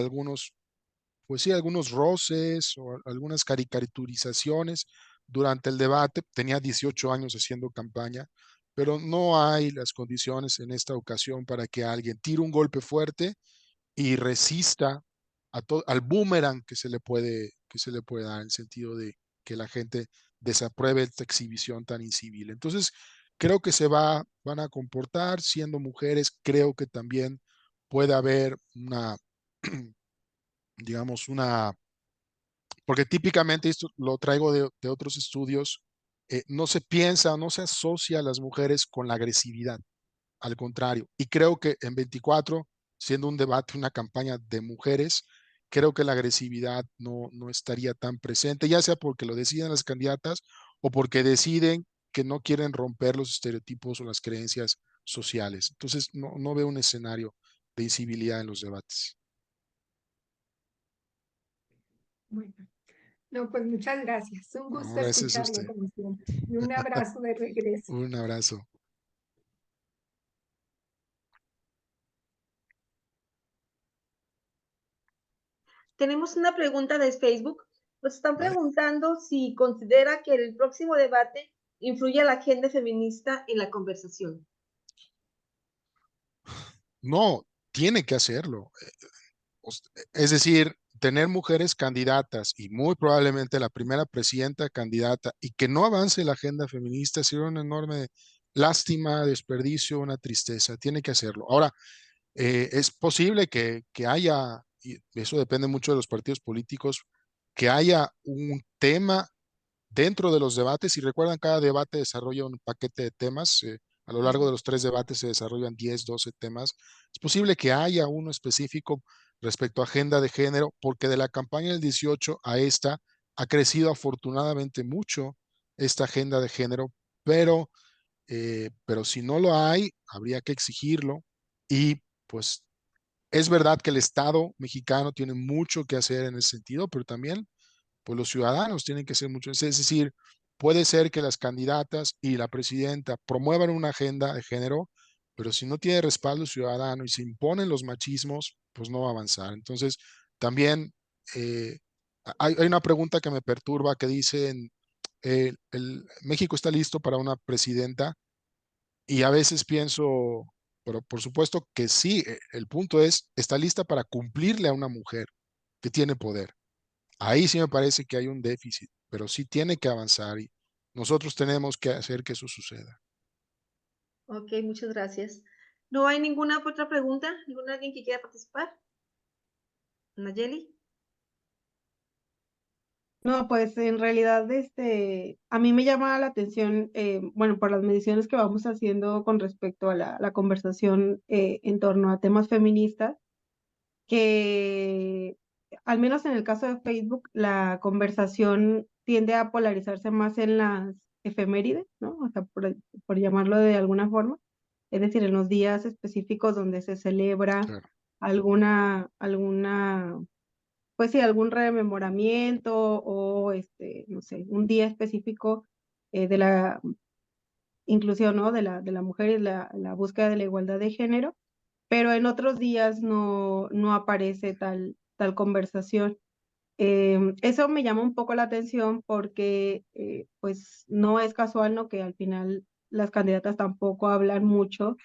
pues sí, algunos roces o algunas caricaturizaciones durante el debate. Tenía 18 años haciendo campaña, pero no hay las condiciones en esta ocasión para que alguien tire un golpe fuerte y resista al boomerang que se le puede dar en el sentido de que la gente desapruebe esta exhibición tan incivil. Entonces, creo que van a comportar siendo mujeres. Creo que también puede haber digamos, porque típicamente esto lo traigo de otros estudios, no se piensa, no se asocia a las mujeres con la agresividad, al contrario. Y creo que en 24, siendo un debate, una campaña de mujeres, creo que la agresividad no estaría tan presente, ya sea porque lo deciden las candidatas o porque deciden que no quieren romper los estereotipos o las creencias sociales. Entonces, no veo un escenario de incivilidad en los debates. Bueno, no, pues muchas gracias. Un No, gusto gracias a escucharlo usted. como siempre. Y un abrazo de regreso. Un abrazo. Tenemos una pregunta de Facebook. Nos están Vale. preguntando si considera que el próximo debate influye a la agenda feminista en la conversación. No, tiene que hacerlo. Es decir, tener mujeres candidatas y muy probablemente la primera presidenta candidata y que no avance la agenda feminista sería una enorme lástima, desperdicio, una tristeza. Tiene que hacerlo. Ahora, es posible que haya, y eso depende mucho de los partidos políticos, que haya un tema dentro de los debates. Si recuerdan, cada debate desarrolla un paquete de temas. A lo largo de los 3 debates se desarrollan 10, 12 temas. Es posible que haya uno específico respecto a agenda de género, porque de la campaña del 18 a esta ha crecido afortunadamente mucho esta agenda de género, pero si no lo hay, habría que exigirlo. Y pues es verdad que el Estado mexicano tiene mucho que hacer en ese sentido, pero también pues los ciudadanos tienen que hacer mucho. Es decir, puede ser que las candidatas y la presidenta promuevan una agenda de género, pero si no tiene respaldo ciudadano y se imponen los machismos, pues no va a avanzar. Entonces, también hay una pregunta que me perturba que dicen, México está listo para una presidenta y a veces pienso, pero por supuesto que sí, el punto es, está lista para cumplirle a una mujer que tiene poder. Ahí sí me parece que hay un déficit, pero sí tiene que avanzar y nosotros tenemos que hacer que eso suceda. Ok, muchas gracias. ¿No hay ninguna otra pregunta? ¿Alguien que quiera participar? Nayeli. No, pues en realidad, a mí me llama la atención, bueno, por las mediciones que vamos haciendo con respecto a la conversación en torno a temas feministas, que al menos en el caso de Facebook, la conversación tiende a polarizarse más en las efemérides, ¿no? O sea, por llamarlo de alguna forma, es decir, en los días específicos donde se celebra Claro. alguna pues sí, algún rememoramiento o no sé, un día específico de la inclusión, ¿no? De la mujer y la búsqueda de la igualdad de género, pero en otros días no aparece tal conversación. Eso me llama un poco la atención porque pues no es casual, ¿no? Que al final las candidatas tampoco hablan mucho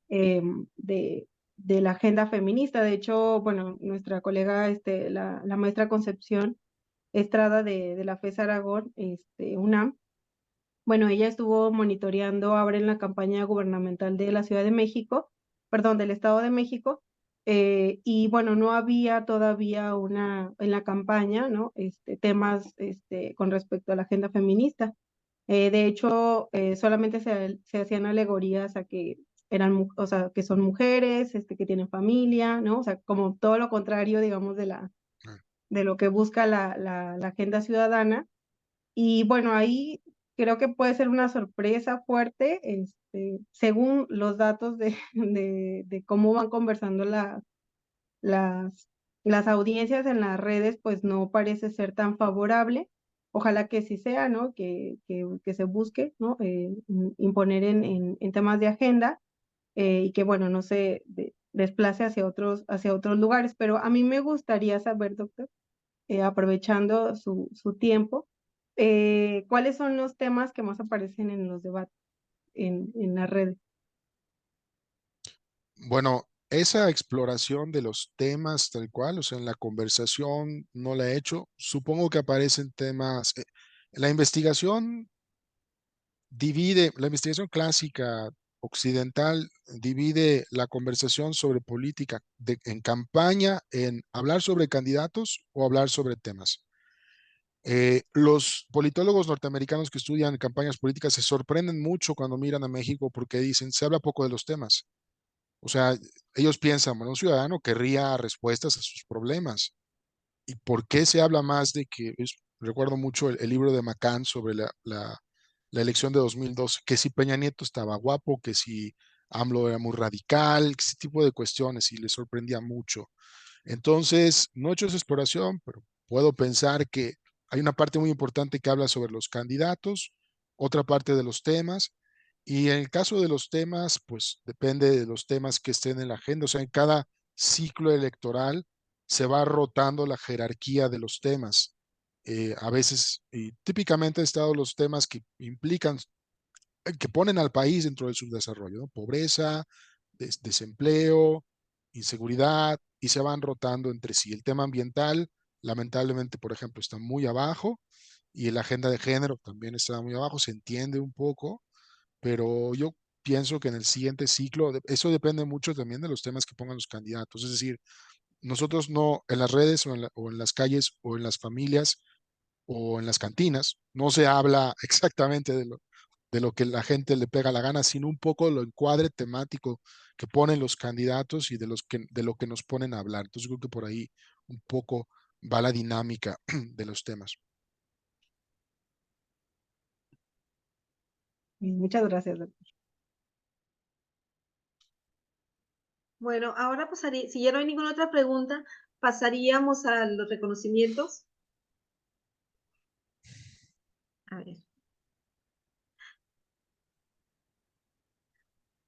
eh, de la agenda feminista. De hecho, bueno, nuestra colega, la maestra Concepción Estrada de la FES Aragón, UNAM, bueno, ella estuvo monitoreando ahora en la campaña gubernamental de la Ciudad de México, perdón, del Estado de México, y bueno, no había todavía en la campaña, ¿no? Temas con respecto a la agenda feminista. De hecho, solamente se hacían alegorías a que o sea, que son mujeres, que tienen familia, ¿no? O sea, como todo lo contrario, digamos, Claro. de lo que busca la agenda ciudadana. Y bueno, ahí creo que puede ser una sorpresa fuerte, según los datos de cómo van conversando las, las audiencias en las redes, pues no parece ser tan favorable. Ojalá que sí sea, ¿no? Que se busque, ¿no? Imponer en temas de agenda y que, bueno, no se desplace hacia otros lugares. Pero a mí me gustaría saber, doctor, aprovechando su tiempo, ¿cuáles son los temas que más aparecen en los debates en las redes? Bueno, esa exploración de los temas tal cual, o sea, en la conversación no la he hecho. Supongo que aparecen temas. La investigación la investigación clásica occidental divide la conversación sobre política en campaña en hablar sobre candidatos o hablar sobre temas. Los politólogos norteamericanos que estudian campañas políticas se sorprenden mucho cuando miran a México porque dicen, se habla poco de los temas. O sea, ellos piensan, bueno, un ciudadano querría respuestas a sus problemas. ¿Y por qué se habla más de que, recuerdo mucho el libro de McCann sobre la elección de 2012, que si Peña Nieto estaba guapo, que si AMLO era muy radical, ese tipo de cuestiones, y le sorprendía mucho. Entonces, no he hecho esa exploración, pero puedo pensar que hay una parte muy importante que habla sobre los candidatos, otra parte de los temas, y en el caso de los temas, pues depende de los temas que estén en la agenda. O sea, en cada ciclo electoral se va rotando la jerarquía de los temas. A veces, y típicamente han estado los temas que implican, que ponen al país dentro del subdesarrollo, ¿no? Pobreza, desempleo, inseguridad, y se van rotando entre sí. El tema ambiental, lamentablemente, por ejemplo, está muy abajo, y la agenda de género también está muy abajo, se entiende un poco, pero yo pienso que en el siguiente ciclo, eso depende mucho también de los temas que pongan los candidatos. Es decir, nosotros no, en las redes o en las calles o en las familias o en las cantinas, no se habla exactamente de lo que la gente le pega la gana, sino un poco lo encuadre temático que ponen los candidatos y de lo que nos ponen a hablar. Entonces creo que por ahí un poco va la dinámica de los temas. Muchas gracias, doctor. Bueno, ahora pasaría, si ya no hay ninguna otra pregunta, pasaríamos a los reconocimientos. A ver.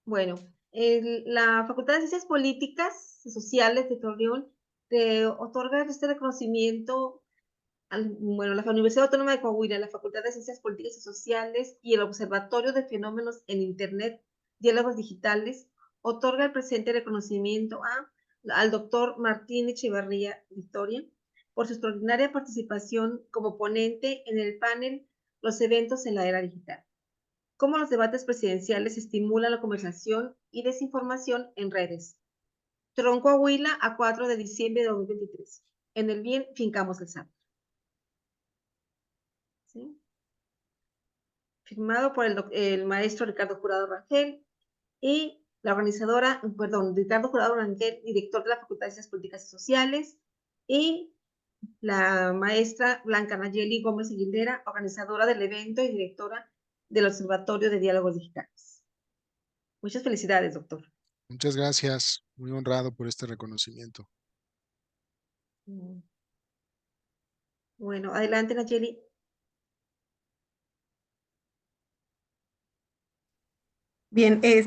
Bueno, la Facultad de Ciencias Políticas y Sociales de Torreón te otorga este reconocimiento, bueno, la Universidad Autónoma de Coahuila, la Facultad de Ciencias Políticas y Sociales y el Observatorio de Fenómenos en Internet, Diálogos Digitales, otorga el presente reconocimiento al doctor Martín Echevarría Victoria por su extraordinaria participación como ponente en el panel Los eventos en la era digital. cómo los debates presidenciales estimulan la conversación y desinformación en redes. Torreón, Coahuila, a 4 de diciembre de 2023. En el bien, fincamos el sábado. ¿Sí? Firmado por el maestro Ricardo Jurado Rangel y la organizadora, Ricardo Jurado Rangel, director de la Facultad de Ciencias Políticas y Sociales, y la maestra Blanca Nayeli Gómez Aguilera, organizadora del evento y directora del Observatorio de Diálogos Digitales. Muchas felicidades, doctor. Muchas gracias, muy honrado por este reconocimiento. Bueno, adelante, Nayeli. Bien, me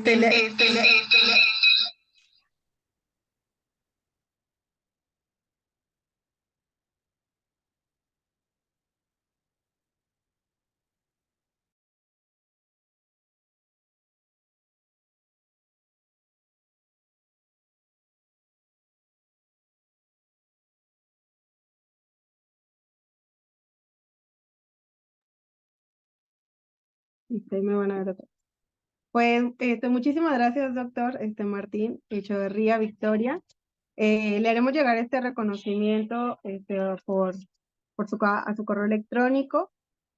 van a ver otra. Pues, muchísimas gracias, doctor, Martín Echeverría Victoria. Le haremos llegar este reconocimiento, a su correo electrónico,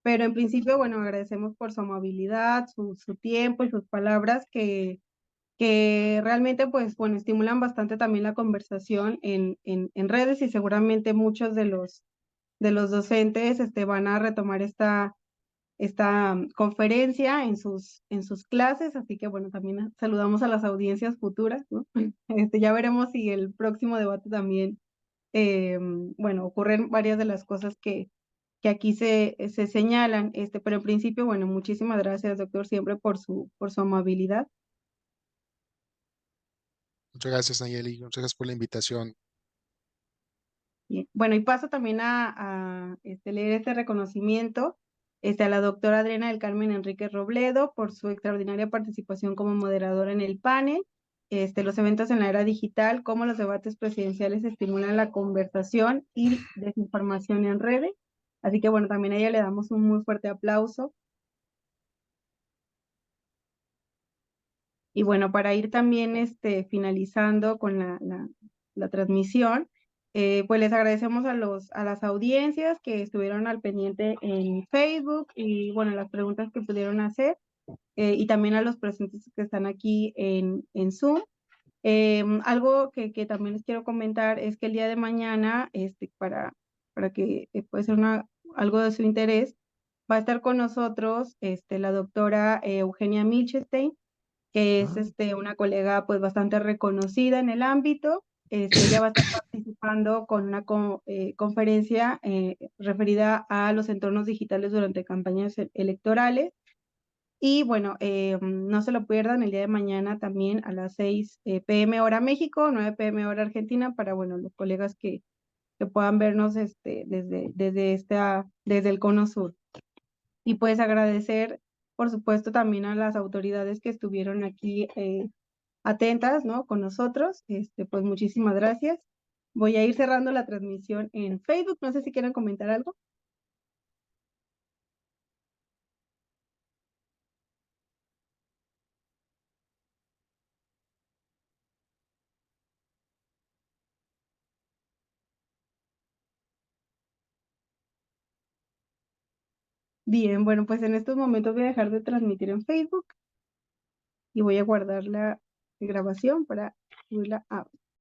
pero en principio, bueno, agradecemos por su amabilidad, su tiempo y sus palabras que realmente, pues, bueno, estimulan bastante también la conversación en redes y seguramente muchos de los docentes, van a retomar esta conferencia en sus clases, así que bueno, también saludamos a las audiencias futuras, ¿no? Ya veremos si el próximo debate también, bueno, ocurren varias de las cosas que aquí se señalan, pero en principio, bueno, muchísimas gracias, doctor, siempre por su amabilidad. Muchas gracias, Nayeli, muchas gracias por la invitación. Bien. Bueno, y paso también a leer este reconocimiento a la doctora Adriana del Carmen Enrique Robledo por su extraordinaria participación como moderadora en el panel, los eventos en la era digital, cómo los debates presidenciales estimulan la conversación y desinformación en redes. Así que bueno, también a ella le damos un muy fuerte aplauso. Y bueno, para ir también finalizando con la transmisión, pues les agradecemos a las audiencias que estuvieron al pendiente en Facebook y bueno, las preguntas que pudieron hacer, y también a los presentes que están aquí en Zoom. Algo que también les quiero comentar es que el día de mañana, para que puede ser algo de su interés, va a estar con nosotros la doctora Eugenia Milchestein, que es una colega pues bastante reconocida en el ámbito. Ella va a estar participando con una conferencia referida a los entornos digitales durante campañas electorales. Y bueno, no se lo pierdan el día de mañana también a las 6 p.m. hora México, 9 p.m. hora Argentina, para bueno, los colegas que puedan vernos desde el Cono Sur. Y pues agradecer, por supuesto, también a las autoridades que estuvieron aquí atentas, ¿no? Con nosotros. Pues muchísimas gracias. Voy a ir cerrando la transmisión en Facebook. No sé si quieren comentar algo. Bien, bueno, pues en estos momentos voy a dejar de transmitir en Facebook y voy a guardar la grabación para subirla a